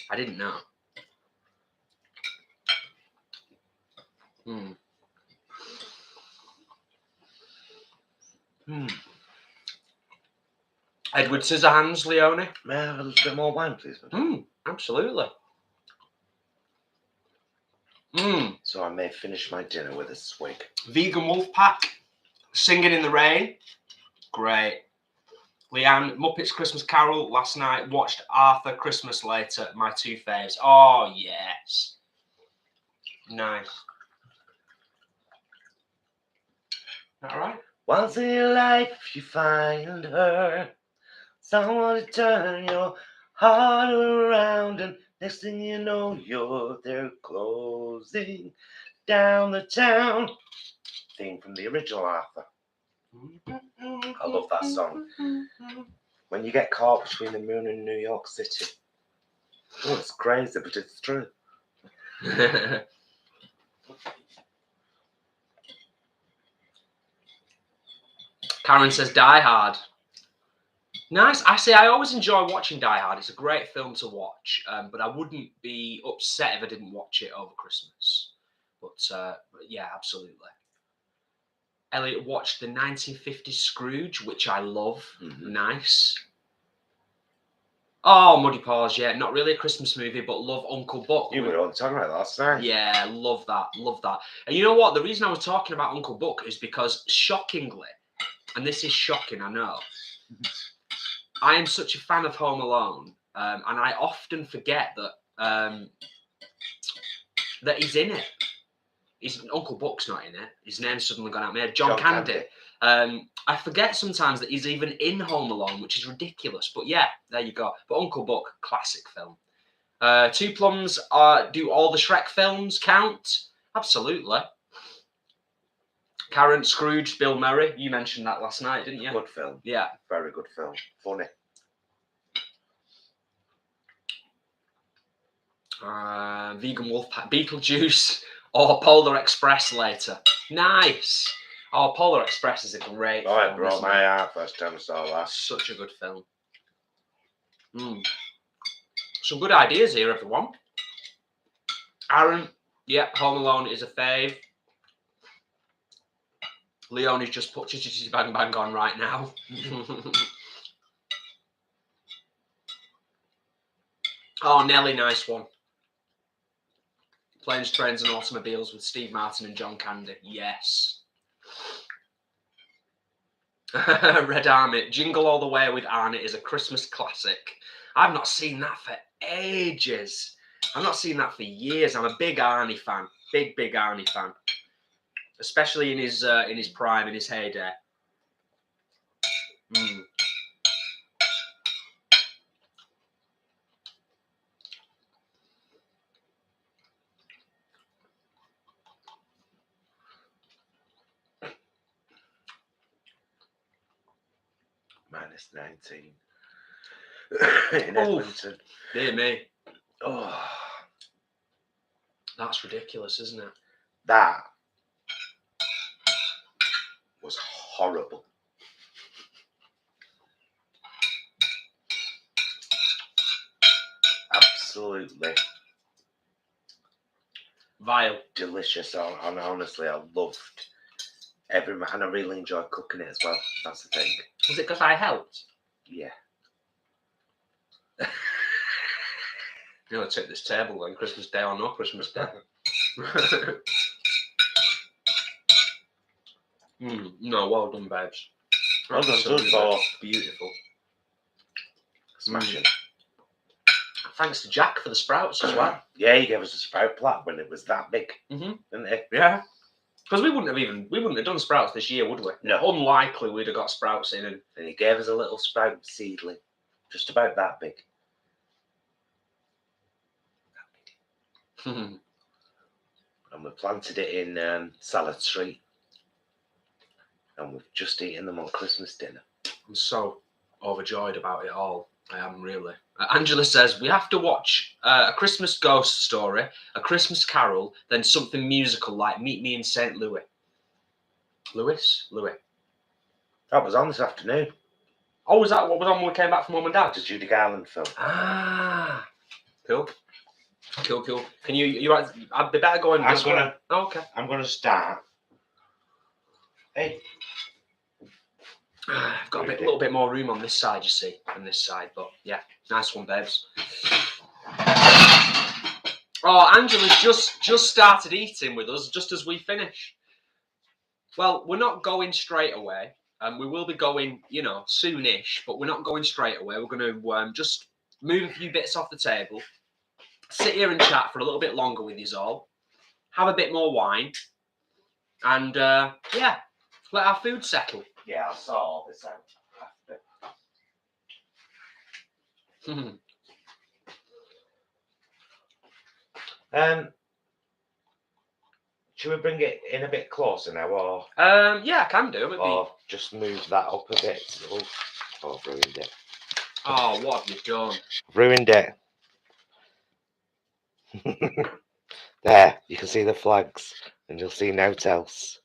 I didn't know. Edward Scissorhands, Leonie. May I have a little bit more wine, please? Absolutely. So I may finish my dinner with a swig. Vegan Wolfpack, Singing in the Rain. Great. Leanne, Muppets Christmas Carol last night. Watched Arthur Christmas Later, my 2 faves. Oh, yes. Nice. All right. Once in your life you find her, someone to turn your heart around, and next thing you know you're there closing down the town. Theme from the original Arthur. I love that song. When you get caught between the moon and New York City. Oh, it's crazy, but it's true. Karen says Die Hard. Nice. I always enjoy watching Die Hard. It's a great film to watch, but I wouldn't be upset if I didn't watch it over Christmas. But yeah, absolutely. Elliot watched the 1950s Scrooge, which I love. Nice. Oh, Muddy Paws, yeah. Not really a Christmas movie, but love Uncle Buck. You were on talking about that last night. Yeah, love that. Love that. And you know what? The reason I was talking about Uncle Buck is because, shockingly, and this is shocking, I know, I am such a fan of Home Alone, and I often forget that that he's in it. Uncle Buck's not in it. His name's suddenly gone out of my head. John Candy. I forget sometimes that he's even in Home Alone, which is ridiculous. But yeah, there you go. But Uncle Buck, classic film. Two Plums, do all the Shrek films count? Absolutely. Karen, Scrooge, Bill Murray. You mentioned that last night, didn't you? Good film. Yeah. Very good film. Funny. Vegan Wolfpack, Beetlejuice, or Polar Express later. Nice. Oh, Polar Express is a great film. It broke my heart first time I saw that. Such a good film. Some good ideas here, everyone. Aaron, yeah, Home Alone is a fave. Leonie's just put Chitty Bang Bang on right now. Oh, Nelly, nice one. Planes, Trains and Automobiles with Steve Martin and John Candy. Yes. Red Army. Jingle All the Way with Arnie is a Christmas classic. I've not seen that for ages. I've not seen that for years. I'm a big Arnie fan. Big Arnie fan. Especially in his prime, in his heyday. -19 in Edmonton. Dear me. Oh, that's ridiculous, isn't it? That was horrible. Absolutely vile. Delicious. And honestly, I loved every and I really enjoyed cooking it as well. That's the thing. Was it because I helped? Yeah. You know, take this table then, Christmas Day or no Christmas Day. No, well done, babes. Well done, good for beautiful. Smashing. Thanks to Jack for the sprouts as well. Yeah, he gave us a sprout plat when it was that big, didn't he? Yeah. Because we wouldn't have done sprouts this year, would we? No. Unlikely we'd have got sprouts in. And he gave us a little sprout seedling, just about that big. And we planted it in Salad Street. And we've just eaten them on Christmas dinner. I'm so overjoyed about it all. I am really. Angela says, we have to watch a Christmas ghost story, a Christmas carol, then something musical like Meet Me in St. Louis. Louis? That was on this afternoon. Oh, was that what was on when we came back from Mum and Dad? The Judy Garland film. Ah. Cool. Can you I'd be better going. Okay. I'm gonna start. Hey. I've got a little bit more room on this side, you see, than this side, but yeah, nice one, babes. Oh, Angela's just started eating with us just as we finish. Well, we're not going straight away, and we will be going, soonish, but we're not going straight away. We're going to just move a few bits off the table, sit here and chat for a little bit longer with you all, have a bit more wine, and yeah, let our food settle. Yeah, I'll sort all this out after. Should we bring it in a bit closer now, or? Yeah, I can do. Or just move that up a bit. Oh, I've ruined it. Oh, what have you done? Ruined it. There, you can see the flags, and you'll see no else.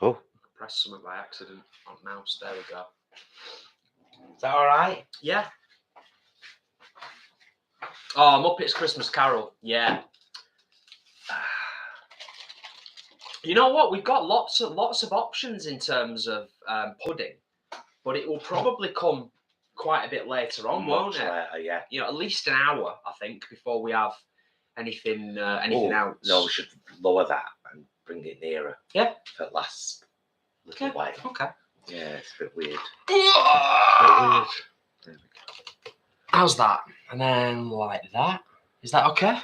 Oh. Pressed something by accident on mouse. There we go. Is that all right? Yeah. Oh, Muppets Christmas Carol. Yeah. You know what? We've got lots of options in terms of pudding, but it will probably come quite a bit later on, won't it? Later, yeah. You know, at least an hour, I think, before we have anything else. No, we should lower that and bring it nearer. Yeah. For the last little while. Okay. Yeah, it's a bit weird. There we go. How's that? And then like that. Is that okay?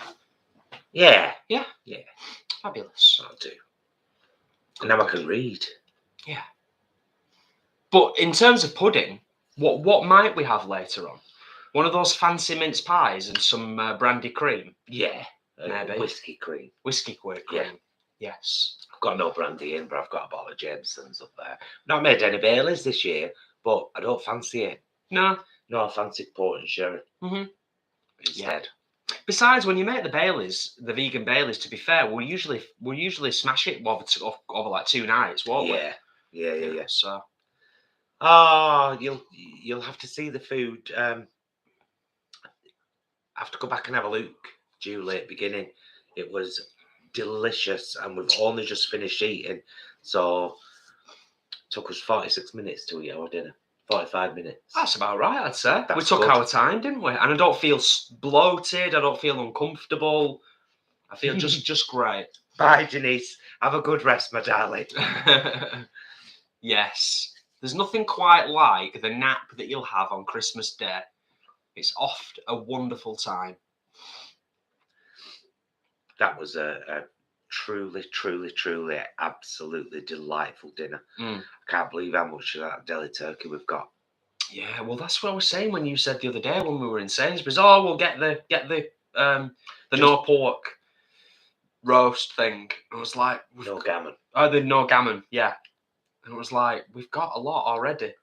Yeah. Yeah. Yeah. Fabulous. That'll do. And now I can read. Yeah. But in terms of pudding, what might we have later on? One of those fancy mince pies and some brandy cream. Yeah. Maybe. Whiskey cream. Whiskey cream. Yeah. Yes. I've got no brandy in, but I've got a bottle of Jameson's up there. Not made any Baileys this year, but I don't fancy it. No. No, I fancy port and sherry. Yeah. Instead. Besides, when you make the Baileys, the vegan Baileys, to be fair, we'll usually smash it over like 2 nights, won't we? Yeah. So. Oh, you'll have to see the food. I have to go back and have a look, Julie, at the beginning. It was delicious, and we've only just finished eating, so it took us 46 minutes to eat our dinner. 45 minutes. That's about right, I'd say. That's we took good. our time, didn't we? And I don't feel bloated. I don't feel uncomfortable. I feel just great. Bye, Denise. Have a good rest, my darling. Yes. There's nothing quite like the nap that you'll have on Christmas Day. It's oft a wonderful time. That was a truly, absolutely delightful dinner. I can't believe how much of that deli turkey we've got. Yeah, well, that's what I was saying when you said the other day when we were in Sainsbury's. Oh, we'll get the no pork roast thing. And I was like, no gammon. Oh, the no gammon, yeah. And it was like, we've got a lot already,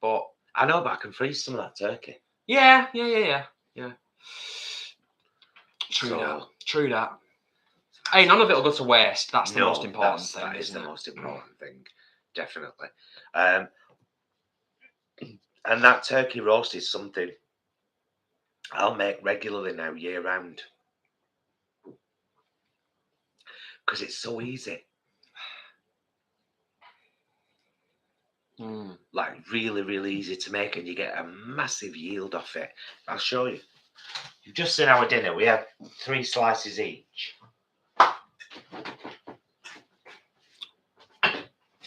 but I know, but I can freeze some of that turkey. Yeah. True that. Hey, none of it will go to waste. That's the most important thing. That is the most important thing, definitely. And that turkey roast is something I'll make regularly now, year round, because it's so easy. Like really easy to make, and you get a massive yield off it. I'll show you. You've just seen our dinner. We had 3 slices each.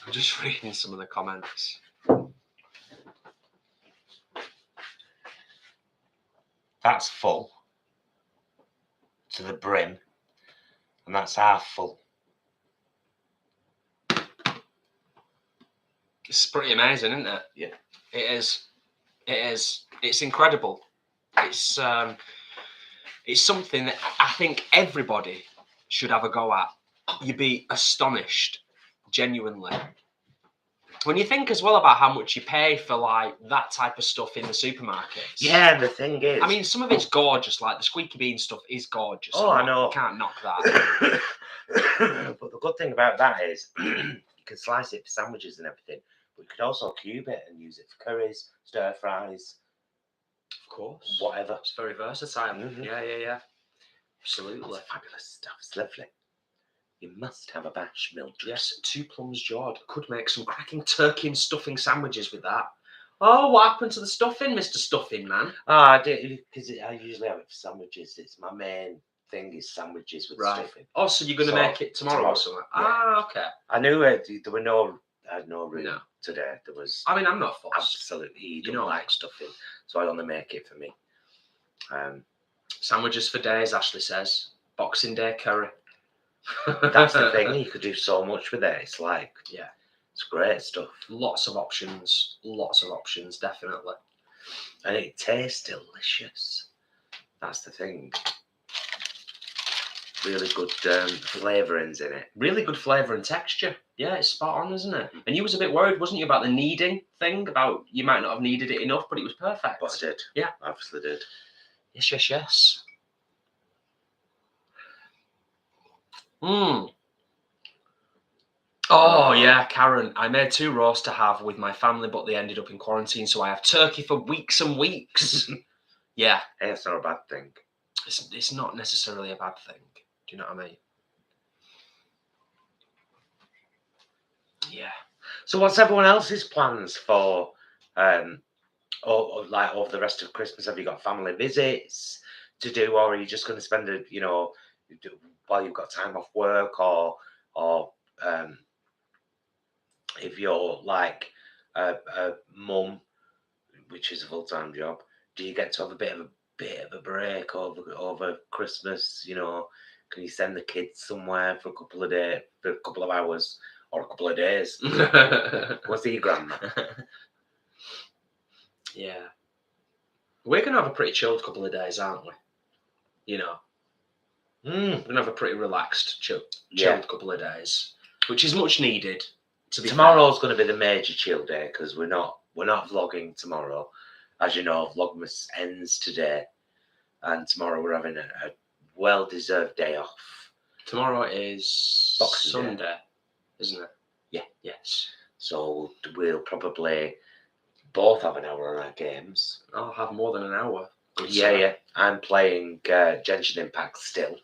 I'm just reading some of the comments. That's full to the brim, and that's half full. It's pretty amazing, isn't it? Yeah. It is. It's incredible. It's something that I think everybody should have a go at. You'd be astonished, genuinely. When you think as well about how much you pay for like that type of stuff in the supermarkets. Yeah, the thing is, I mean, some of it's gorgeous. Like the squeaky bean stuff is gorgeous. Oh, I know. You can't knock that. But the good thing about that is you can slice it for sandwiches and everything. But you could also cube it and use it for curries, stir fries. Of course. Whatever. It's very versatile. Yeah. Absolutely. It's fabulous stuff. It's lovely. You must have a bash, Mildred. Yes, 2 plums jawed. Could make some cracking turkey and stuffing sandwiches with that. Oh, what happened to the stuffing, Mr. Stuffing Man? I did, because I usually have it for sandwiches. It's my main thing is sandwiches with stuffing. Oh, so you're going to make it tomorrow or something? Yeah. Ah, okay. I knew it. I had no room today. There was. I mean, I'm not fussed. Absolutely, you don't like stuffing, so I only make it for me. Sandwiches for days, Ashley says. Boxing Day curry. That's the thing. You could do so much with it. It's like, it's great stuff. Lots of options, definitely. And it tastes delicious. That's the thing. Really good flavourings in it. Really good flavour and texture. Yeah, it's spot on, isn't it? And you was a bit worried, wasn't you, about the kneading thing? About you might not have kneaded it enough, but it was perfect. But I did. Yeah. Obviously did. Yes. Oh, yeah, Karen. I made 2 roasts to have with my family, but they ended up in quarantine, so I have turkey for weeks and weeks. Yeah. Hey, it's not a bad thing. It's not necessarily a bad thing. Do you know what I mean? Yeah. So what's everyone else's plans for or like over the rest of Christmas? Have you got family visits to do, or are you just going to spend a, while you've got time off work, or if you're like a mum, which is a full-time job, do you get to have a bit of a break over Christmas? Can you send the kids somewhere for a couple of days, for a couple of hours, or a couple of days? What's your grandma? Yeah. We're going to have a pretty chilled couple of days, aren't we? We're going to have a pretty relaxed, chilled couple of days, which is much needed. Tomorrow's going to be the major chill day because we're not vlogging tomorrow. As you know, Vlogmas ends today, and tomorrow we're having a well-deserved day off. Tomorrow is Boxing Sunday, Day, isn't it? Yeah. Yes. So we'll probably both have an hour on our games. I'll have more than an hour. Yeah. I'm playing Genshin Impact still,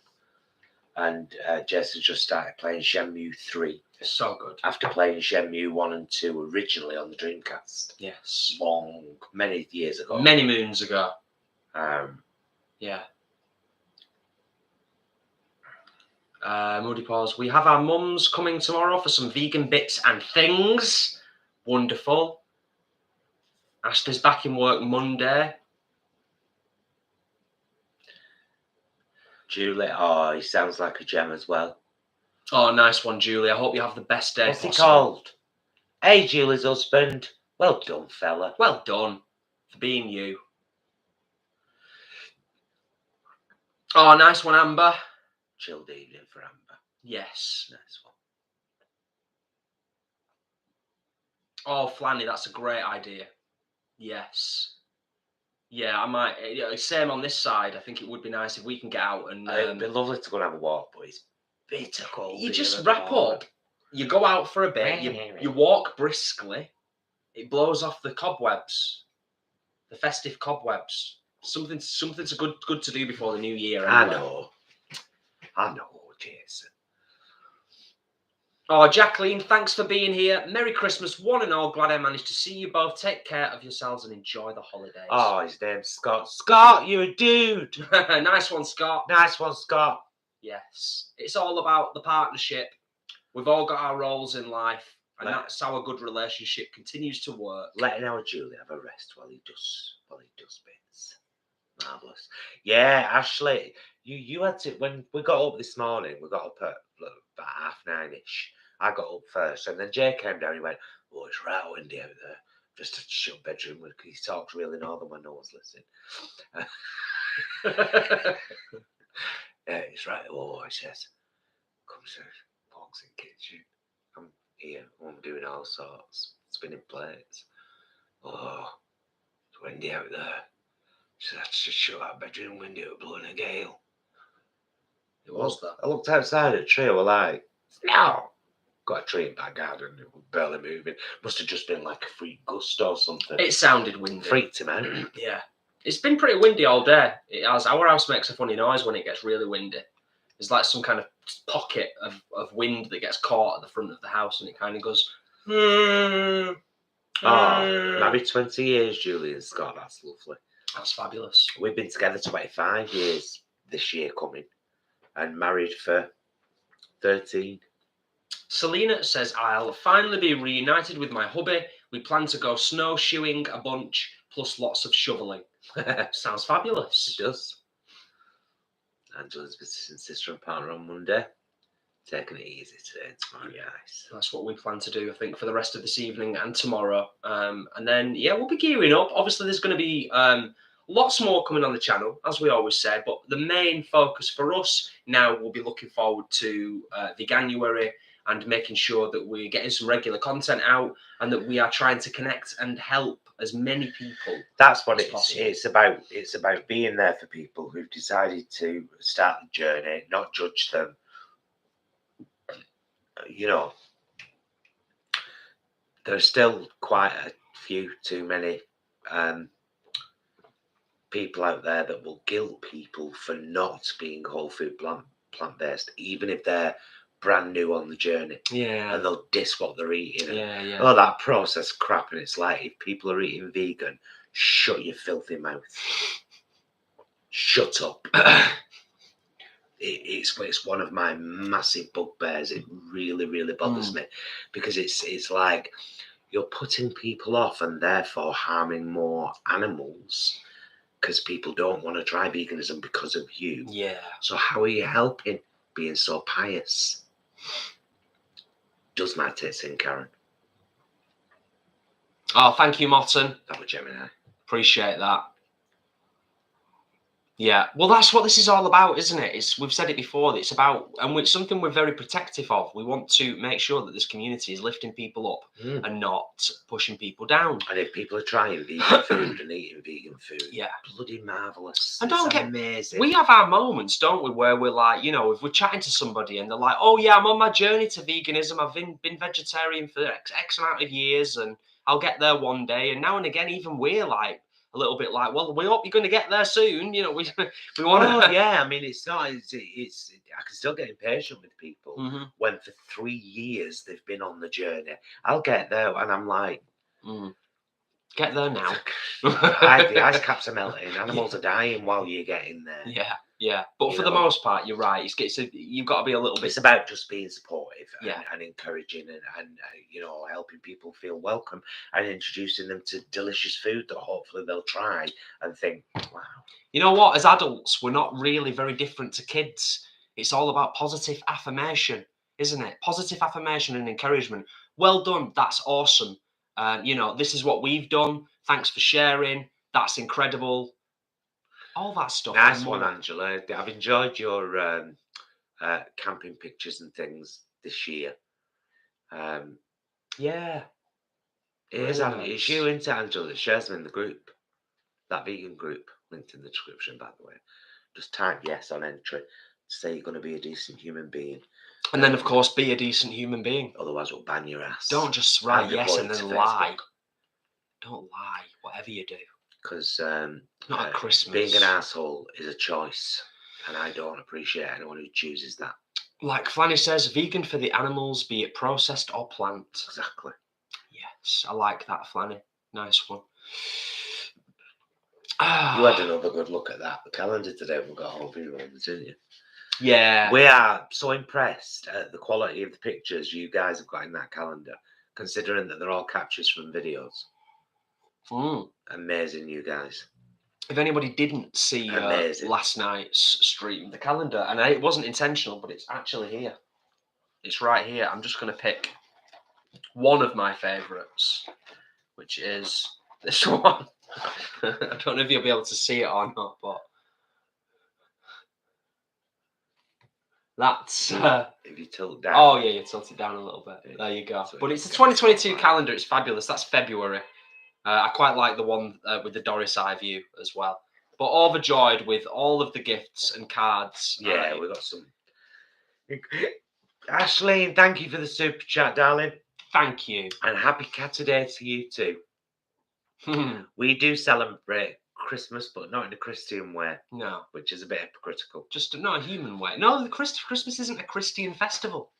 and Jason's just started playing Shenmue 3. It's so good. After playing Shenmue 1 and 2 originally on the Dreamcast. Yes. Many years ago. Many moons ago. Yeah. Moody Paws. We have our mums coming tomorrow for some vegan bits and things. Wonderful. Ashley's back in work Monday. Julie, he sounds like a gem as well. Oh, nice one, Julie. I hope you have the best day What's possible. he called? Hey, Julie's husband. Well done, fella. Well done for being you. Oh, nice one, Amber. Chilled evening for Amber. Yes. Nice one. Oh, Flanny, that's a great idea. Yes. Yeah, I might. Same on this side. I think it would be nice if we can get out and. It'd be lovely to go and have a walk, but it's bitter cold. You just wrap up. You go out for a bit. You walk briskly. It blows off the cobwebs, the festive cobwebs. Something's good to do before the new year. Anyway. I know, Jason. Oh, Jacqueline, thanks for being here. Merry Christmas, one and all. Glad I managed to see you both. Take care of yourselves and enjoy the holidays. Oh, his name's Scott. Scott, you're a dude. Nice one, Scott. Nice one, Scott. Yes. It's all about the partnership. We've all got our roles in life, and that's how a good relationship continues to work. Letting our Julie have a rest while he does bits. Marvellous. Yeah, Ashley, you had to, when we got up this morning, we got up at about 9:30ish. I got up first, and then Jay came down. He went, "Oh, it's right windy out there." Just to shut bedroom because he talks really northern when no one's listening. Yeah, it's right. Oh, he says, "Come to walks in kitchen. I'm here. I'm doing all sorts, spinning plates. Oh, it's windy out there." So that's just shut our bedroom window, blowing a gale. It was that. I looked outside at a tree. I was like, "No." Got a tree in my garden. It was barely moving. Must have just been like a freak gust or something. It sounded windy. Freaked him out. Yeah. It's been pretty windy all day. It has. Our house makes a funny noise when it gets really windy. There's like some kind of pocket of wind that gets caught at the front of the house, and it kind of goes. Married 20 years, Julie and Scott. That's lovely. That's fabulous. We've been together 25 years this year coming, and married for 13. Selena says, I'll finally be reunited with my hubby. We plan to go snowshoeing a bunch, plus lots of shoveling. Sounds fabulous. It does. Angela's visiting sister and partner on Monday. Taking it easy today and tomorrow. Yeah, nice. That's what we plan to do, I think, for the rest of this evening and tomorrow. And then, yeah, we'll be gearing up. Obviously, there's going to be lots more coming on the channel, as we always said. But the main focus for us now, we'll be looking forward to Veganuary and making sure that we're getting some regular content out and that we are trying to connect and help as many people. That's what it's about. It's about being there for people who've decided to start the journey, not judge them. You know, there's still quite a few too many people out there that will guilt people for not being whole food plant-based, even if they're brand new on the journey. Yeah. And they'll diss what they're eating. Yeah, yeah. Oh, that processed crap. And it's like, if people are eating vegan, shut your filthy mouth. Shut up. It's one of my massive bugbears. It really, really bothers me, because it's like you're putting people off and therefore harming more animals, because people don't want to try veganism because of you. Yeah. So how are you helping being so pious? Does my tits in, Karen? Oh, thank you, Motton. That was Gemini. Appreciate that. Yeah, well, that's what this is all about, isn't it? We've said it before. It's about, and it's something we're very protective of. We want to make sure that this community is lifting people up and not pushing people down. And if people are trying vegan food and eating vegan food, yeah, bloody marvelous. And don't get amazing. We have our moments, don't we, where we're like, you know, if we're chatting to somebody and they're like, "Oh yeah, I'm on my journey to veganism. I've been vegetarian for X amount of years, and I'll get there one day." And now and again, even we're like, a little bit like, well, we hope you're going to get there soon. You know, we want to. Yeah, I mean, it's not. It's. I can still get impatient with people when for 3 years they've been on the journey. I'll get there, and I'm like, get there now. The ice caps are melting. Animals are dying while you're getting there. Yeah, yeah. But for the most part, you're right. You've got to be a little bit. It's about just being supportive and encouraging and you know, helping people feel welcome and introducing them to delicious food that hopefully they'll try and think, wow. You know what? As adults, we're not really very different to kids. It's all about positive affirmation, isn't it? Positive affirmation and encouragement. Well done. That's awesome. You know, this is what we've done. Thanks for sharing. That's incredible. All that stuff. Nice one, Angela. I've enjoyed your camping pictures and things this year. Yeah. It's you, into Angela, that shares them in the group. That vegan group, linked in the description, by the way. Just type yes on entry to say you're going to be a decent human being. And then, of course, be a decent human being. Otherwise, we'll ban your ass. Don't just write yes and then lie. Don't lie, whatever you do. Because not at Christmas. Being an asshole is a choice, and I don't appreciate anyone who chooses that. Like Flanny says, vegan for the animals, be it processed or plant. Exactly. Yes, I like that, Flanny. Nice one. You had another good look at that. The calendar today, we've got a whole video on it, didn't you? Yeah. We are so impressed at the quality of the pictures you guys have got in that calendar, considering that they're all captures from videos. Amazing, you guys. If anybody didn't see last night's stream, the calendar, and it wasn't intentional, but it's actually here. It's right here. I'm just going to pick one of my favourites, which is this one. I don't know if you'll be able to see it or not, but that's... if you tilt down. Oh, yeah, you tilt it down a little bit. There you go. But it's the 2022 calendar. It's fabulous. That's February. I quite like the one with the Doris eye view as well. But overjoyed with all of the gifts and cards. Yeah, we got some. Ashley, thank you for the super chat, darling. Thank you. And happy Saturday to you too. We do celebrate Christmas, but not in a Christian way. No. Which is a bit hypocritical. Just not a human way. No, Christmas isn't a Christian festival.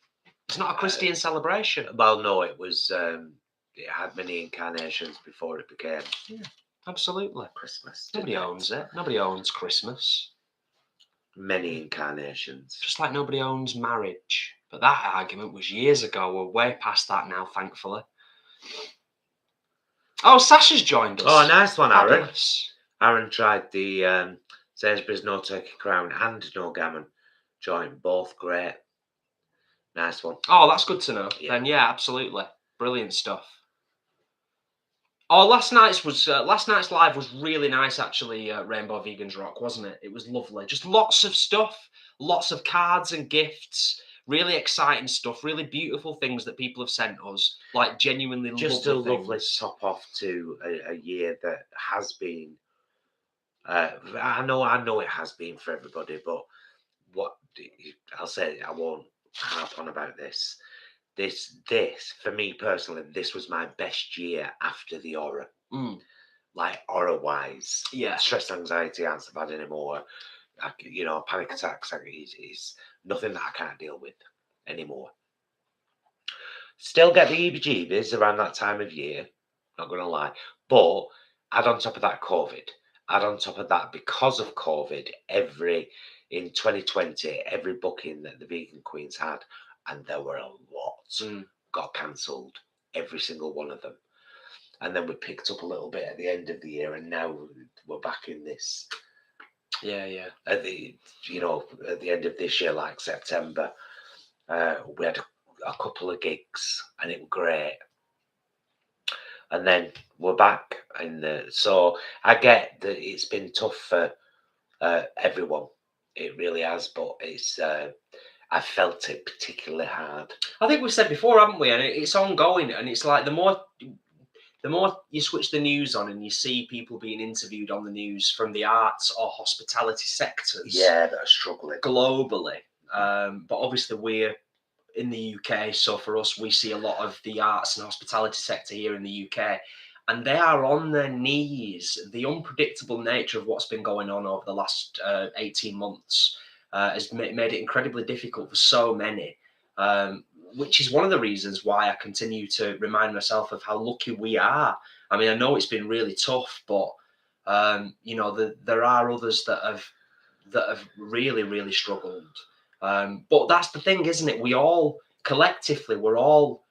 It's not a Christian celebration. Well, no, it was... it had many incarnations before it became. Yeah, absolutely. Christmas. Nobody owns it. Nobody owns Christmas. Many incarnations. Just like nobody owns marriage. But that argument was years ago. We're way past that now, thankfully. Oh, Sasha's joined us. Oh, nice one, Fabulous. Aaron. Aaron tried the Sainsbury's no turkey crown and no gammon joint. Both great. Nice one. Oh, that's good to know. Yeah. Then yeah, absolutely. Brilliant stuff. Oh, last night's live was really nice, actually. Rainbow Vegans Rock, wasn't it? It was lovely. Just lots of stuff, lots of cards and gifts. Really exciting stuff. Really beautiful things that people have sent us. Like genuinely just lovely a lovely things. top off to a year that has been. I know it has been for everybody, but what I'll say, I won't harp on about this. This for me personally, this was my best year after the aura. Like aura wise, yeah. Stress, anxiety aren't so bad anymore. Panic attacks is nothing that I can't deal with anymore. Still get the heebie-jeebies around that time of year, not going to lie. But add on top of that COVID. Add on top of that, because of COVID, in 2020, every booking that the Vegan Queens had, and there were a lot, got cancelled. Every single one of them. And then we picked up a little bit at the end of the year, and now we're back in this. Yeah. At the end of this year, like September, we had a couple of gigs, and it was great. And then we're back, so I get that it's been tough for everyone. It really has, but it's. I felt it particularly hard. I think we've said before, haven't we? And it's ongoing, and it's like the more you switch the news on and you see people being interviewed on the news from the arts or hospitality sectors, that are struggling globally. But obviously we're in the UK, so for us, we see a lot of the arts and hospitality sector here in the UK, and they are on their knees. The unpredictable nature of what's been going on over the last 18 months has made it incredibly difficult for so many. Which is one of the reasons why I continue to remind myself of how lucky we are. I mean, I know it's been really tough, but there are others that have really, really struggled. But that's the thing, isn't it? We all collectively, we're all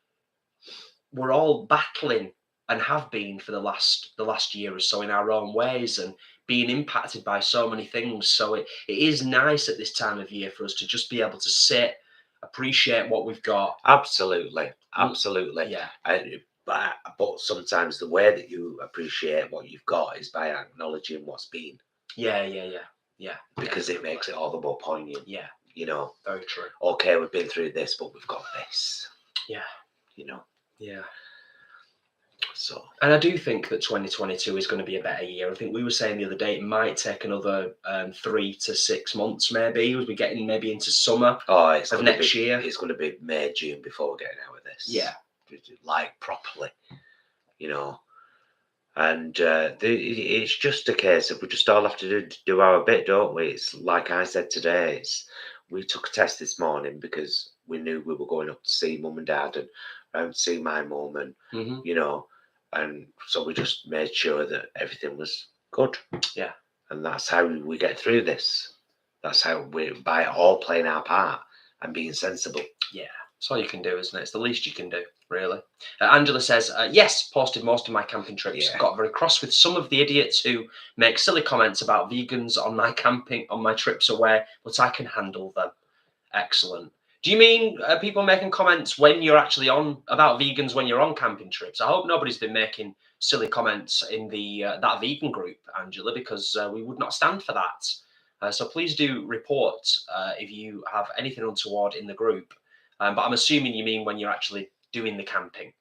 battling and have been for the last year or so in our own ways, and being impacted by so many things. So it is nice at this time of year for us to just be able to sit, appreciate what we've got. Absolutely. Yeah. But sometimes the way that you appreciate what you've got is by acknowledging what's been. Yeah. Because it makes it all the more poignant. Yeah. Very true. Okay, we've been through this, but we've got this. Yeah. Yeah. So. And I do think that 2022 is going to be a better year. I think we were saying the other day it might take another 3 to 6 months, maybe, as we're getting maybe into summer of next year. It's going to be May, June before we're getting out of this. Yeah. Like properly, And it's just a case of we just all have to do our bit, don't we? It's like I said today, we took a test this morning because we knew we were going up to see mum and dad and around to see my mum, and and so we just made sure that everything was good. Yeah. And that's how we get through this. That's how by all playing our part and being sensible. Yeah. That's all you can do, isn't it? It's the least you can do, really. Angela says, yes, posted most of my camping trips. Yeah. Got very cross with some of the idiots who make silly comments about vegans on my trips away, but I can handle them. Excellent. Do you mean people making comments when you're actually about vegans when you're on camping trips? I hope nobody's been making silly comments in the that vegan group, Angela, because we would not stand for that. So please do report if you have anything untoward in the group. But I'm assuming you mean when you're actually doing the camping.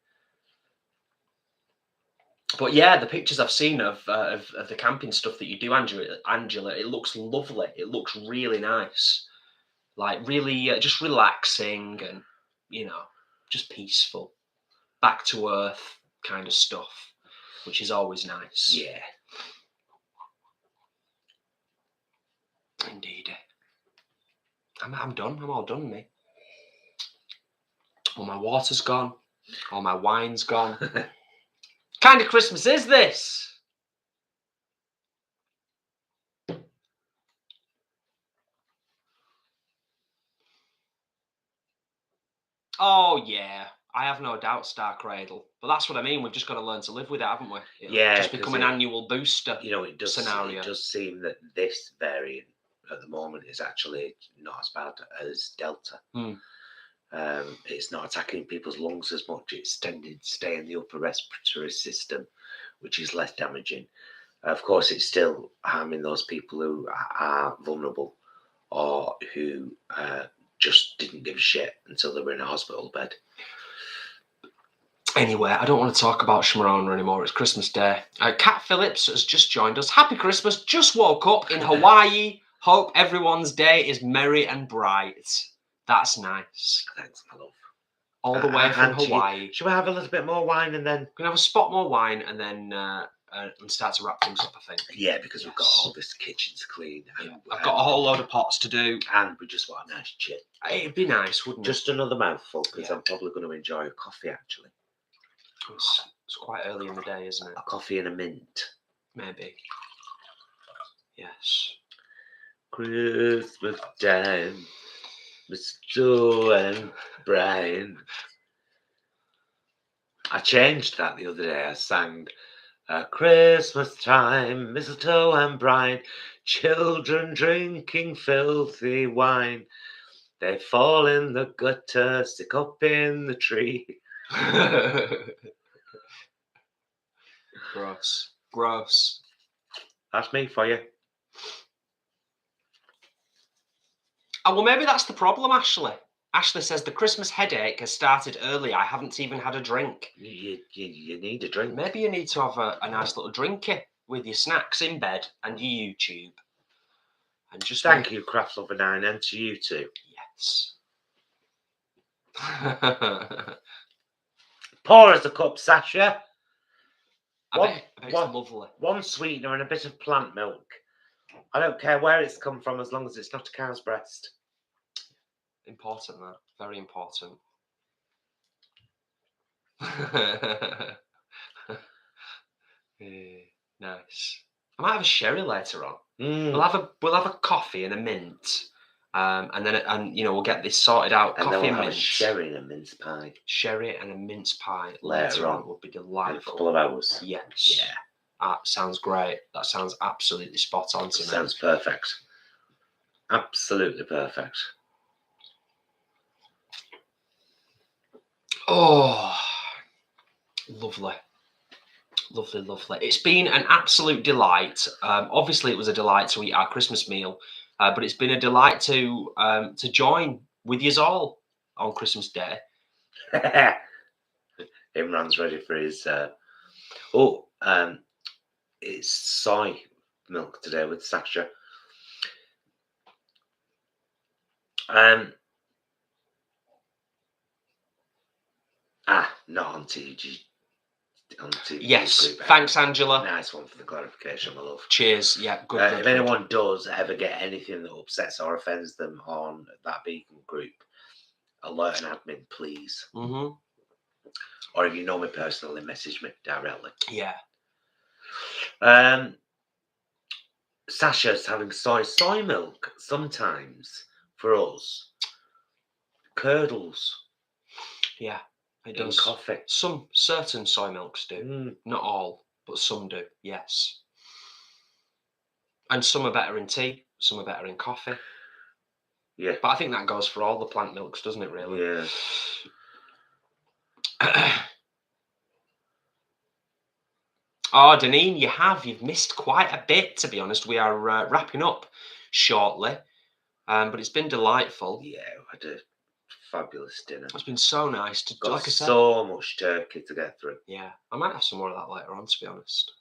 But yeah, the pictures I've seen of the camping stuff that you do, Angela, it looks lovely. It looks really nice. Like really just relaxing and, just peaceful. Back to earth kind of stuff, which is always nice. Yeah. Indeed. I'm done. I'm all done, mate. All my water's gone. All my wine's gone. Kind of Christmas is this? Oh, yeah. I have no doubt, Star Cradle. But that's what I mean. We've just got to learn to live with it, haven't we? Yeah. Just become an annual booster It does, scenario. It does seem that this variant at the moment is actually not as bad as Delta. It's not attacking people's lungs as much. It's tending to stay in the upper respiratory system, which is less damaging. Of course, it's still harming those people who are vulnerable or who just didn't give a shit until they were in a hospital bed. Anyway, I don't want to talk about Shmarona anymore. It's Christmas Day. Kat Phillips has just joined us. Happy Christmas. Just woke up in Hawaii. Hope everyone's day is merry and bright. That's nice. Thanks, my love. All the way from Hawaii. Should we have a little bit more wine and then... We're going to have a spot more wine and then and start to wrap things up, I think. Yeah, because we've got all this kitchen to clean. And, I've got a whole load of pots to do. And we just want a nice chip. It'd be nice, wouldn't it? Just another mouthful, because I'm probably going to enjoy a coffee, actually. It's quite early in the day, isn't it? A coffee and a mint. Maybe. Yes. Christmas time, Mr. Joe and Brian. I changed that the other day. I sang Christmas time, mistletoe and brine, children drinking filthy wine. They fall in the gutter, stick up in the tree. Gross. Gross. That's me for you. Oh, well, maybe that's the problem, Ashley. Ashley says the Christmas headache has started early. I haven't even had a drink. You need a drink. Maybe you need to have a nice little drinky with your snacks in bed and your YouTube. And just thank you, Craft Lover 9, and to you too. Yes. Pour us a cup, Sasha. I bet it's lovely. One sweetener and a bit of plant milk. I don't care where it's come from as long as it's not a cow's breast. Important, that. Very important. Nice. I might have a sherry later on. We'll have a coffee and a mint, and then we'll get this sorted out. And coffee then and we'll mint. have a sherry and a mince pie. Sherry and a mince pie later on would be in a delightful. couple of hours. Yes. Yeah. That sounds great. That sounds absolutely spot on to me. Sounds perfect. Absolutely perfect. Oh, lovely. Lovely, lovely. It's been an absolute delight. Obviously, it was a delight to eat our Christmas meal, but it's been a delight to join with yous all on Christmas Day. Imran's ready for his... it's soy milk today with Sasha. Not on TVG. Yes, thanks, Angela. Nice one for the clarification, my love. Cheers. Yeah, good. If anyone does ever get anything that upsets or offends them on that vegan group, alert an admin, please. Mm-hmm. Or if you know me personally, message me directly. Yeah. Sasha's having soy milk sometimes for us. Curdles. Yeah. It in does. Coffee. Some certain soy milks do. Not all, but some do. Yes. And some are better in tea. Some are better in coffee. Yeah. But I think that goes for all the plant milks, doesn't it? Really. Yeah. Oh, Deneen, you've missed quite a bit, to be honest. We are wrapping up shortly, but it's been delightful. Yeah, I had a fabulous dinner. It's been so nice to got like I said, so much turkey to get through. Yeah, I might have some more of that later on, to be honest.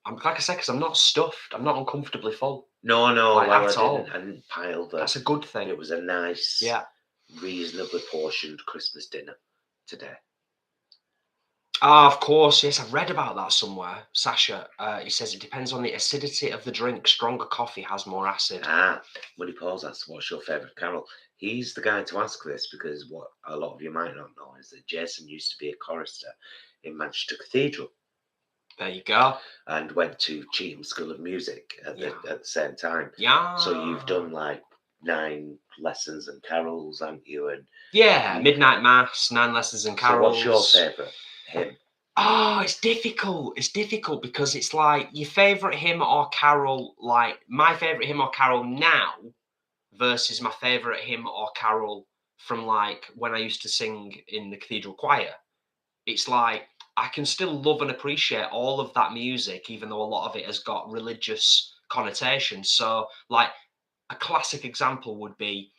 I'm like I said, because I'm not stuffed. I'm not uncomfortably full. No, like, well, at all. I didn't pile them. That's a good thing. It was a nice, reasonably portioned Christmas dinner today. Ah, of course, yes, I've read about that somewhere. Sasha, he says it depends on the acidity of the drink. Stronger coffee has more acid. When he Paul's asked, what's your favourite carol? He's the guy to ask this, because what a lot of you might not know is that Jason used to be a chorister in Manchester Cathedral. There you go. And went to Cheetham School of Music at the same time. Yeah. So you've done like 9 lessons and carols, haven't you? And Midnight Mass, 9 lessons and carols. So what's your favourite hymn? Oh, it's difficult. It's difficult because it's like your favourite hymn or carol, like my favourite hymn or carol now versus my favourite hymn or carol from like when I used to sing in the cathedral choir. It's like I can still love and appreciate all of that music, even though a lot of it has got religious connotations. So like a classic example would be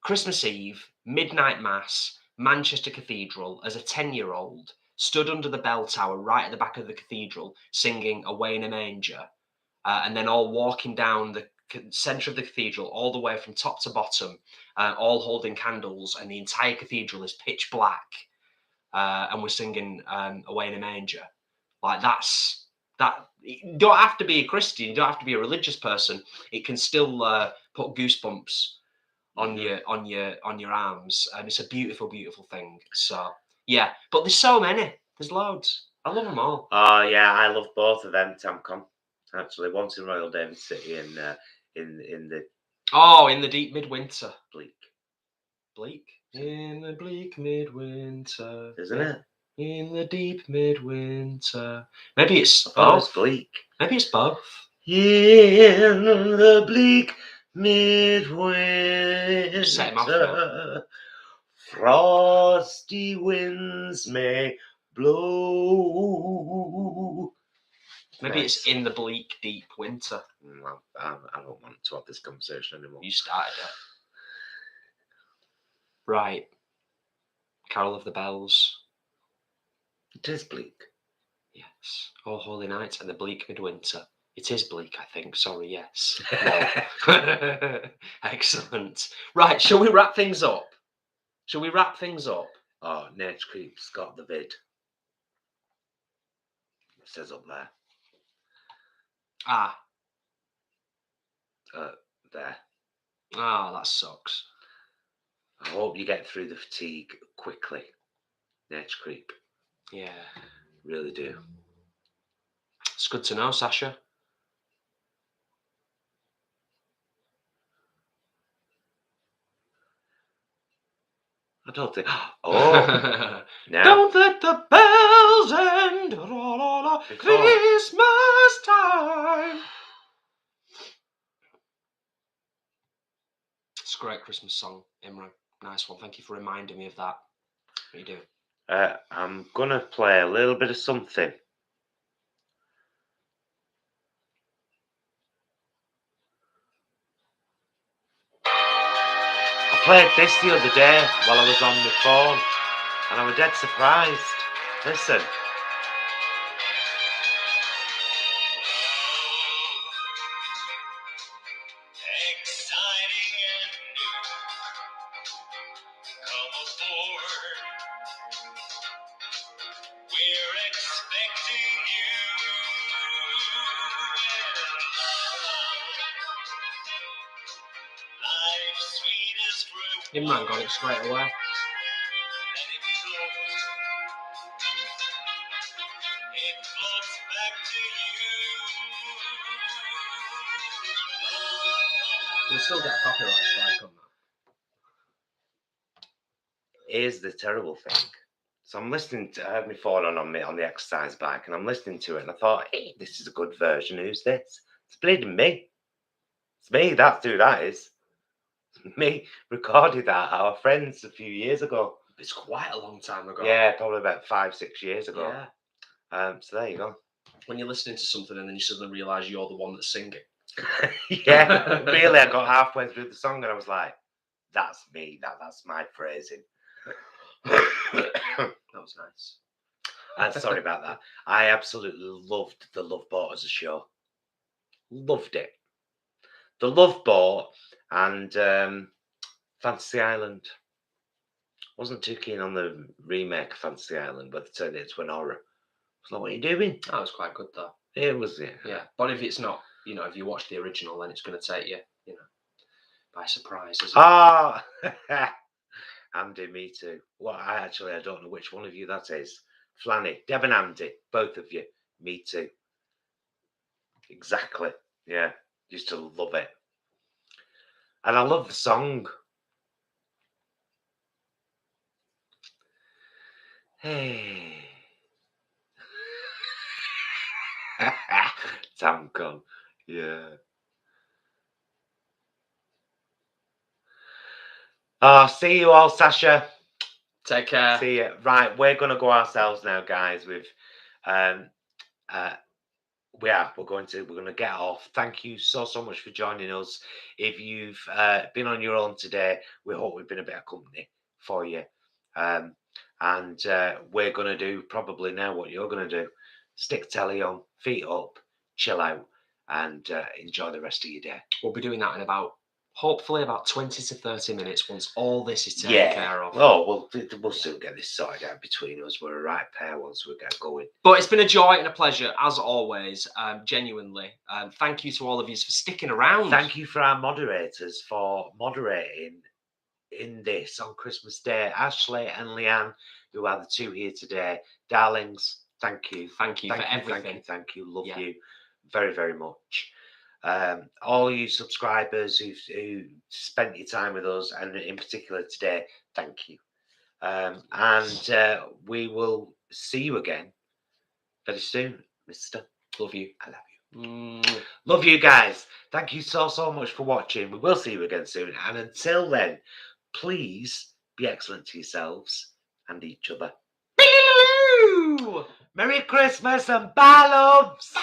Christmas Eve, midnight mass, Manchester Cathedral as a 10-year-old, stood under the bell tower right at the back of the cathedral, singing Away in a Manger, and then all walking down the centre of the cathedral, all the way from top to bottom, all holding candles, and the entire cathedral is pitch black, and we're singing Away in a Manger. Like that. You don't have to be a Christian. You don't have to be a religious person. It can still put goosebumps on your arms, and it's a beautiful, beautiful thing. So yeah, but there's so many. There's loads. I love them all. Oh yeah, I love both of them. Tamcom, actually, one's in Royal David City and in the in the deep midwinter. bleak, In the bleak midwinter, isn't it? In the deep midwinter. Maybe it's Oh, it's both. bleak. Maybe it's both. In the bleak Set him off now. midwinter, frosty winds may blow. Maybe it's in the bleak deep winter. I don't want to have this conversation anymore. You started it. Right. Carol of the Bells. It is bleak. Yes. Oh, Holy Night and the bleak midwinter. It is bleak, I think. Sorry, yes. No. Excellent. Right, shall we wrap things up? Oh, Nature Creep's got the vid. It says up there. There. That sucks. I hope you get through the fatigue quickly. Nature Creep. Yeah. Really do. It's good to know, Sasha. I don't think. Oh, no. Don't let the bells end. La, la, la. Christmas time. It's a great Christmas song, Imran. Nice one. Thank you for reminding me of that. What you do? I'm gonna play a little bit of something. I played this the other day while I was on my phone, and I was dead surprised. Listen. Exciting and new. Come aboard. We're expecting you. Life's sweetest reward. Imran got it straight away. It floats back to you. We'll still get a copyright strike on that. Here's the terrible thing. So I'm listening to, I had my phone on the exercise bike, and I'm listening to it, and I thought, hey, this is a good version. Who's this? It's bleeding me. It's me. That's who that is. Me recorded that, our friends, a few years ago. It's quite a long time ago. Yeah, probably about 5-6 years ago. Yeah. So there you go. When you're listening to something and then you suddenly realise you're the one that's singing. Yeah, really, I got halfway through the song and I was like, that's me. That's my phrasing. That was nice. Sorry about that. I absolutely loved The Love Boat as a show. Loved it. The Love Boat and Fantasy Island. Wasn't too keen on the remake of Fantasy Island, but they turned it into an horror. It's like, what are you doing? That was quite good though. It was, yeah. Yeah, but if it's not, if you watch the original, then it's going to take you, by surprise, isn't it? Ah, Andy, me too. Well, I don't know which one of you that is. Flanny, Deb and Andy, both of you. Me too. Exactly. Yeah, used to love it. And I love the song. Hey. Tamcon. Yeah. See you all, Sasha. Take care. See you. Right, we're gonna go ourselves now, guys. We're gonna get off. Thank you so much for joining us. If you've been on your own today, we hope we've been a bit of company for you. And we're gonna do probably now what you're gonna do: stick telly on, feet up, chill out, and enjoy the rest of your day. We'll be doing that in about hopefully about 20 to 30 minutes once all this is taken care of. Oh, we'll soon get this sorted out between us. We're a right pair once we get going. But it's been a joy and a pleasure, as always, genuinely. Thank you to all of you for sticking around. Thank you for our moderators for moderating in this on Christmas Day. Ashley and Leanne, who are the two here today. Darlings, thank you. Thank you for everything. Thank you. Love you very, very much. All you subscribers who spent your time with us, and in particular today, thank you. And we will see you again very soon, Mister. Love you. I love you. Love you guys. Thank you so much for watching. We will see you again soon. And until then, please be excellent to yourselves and each other. Merry Christmas and bye, loves.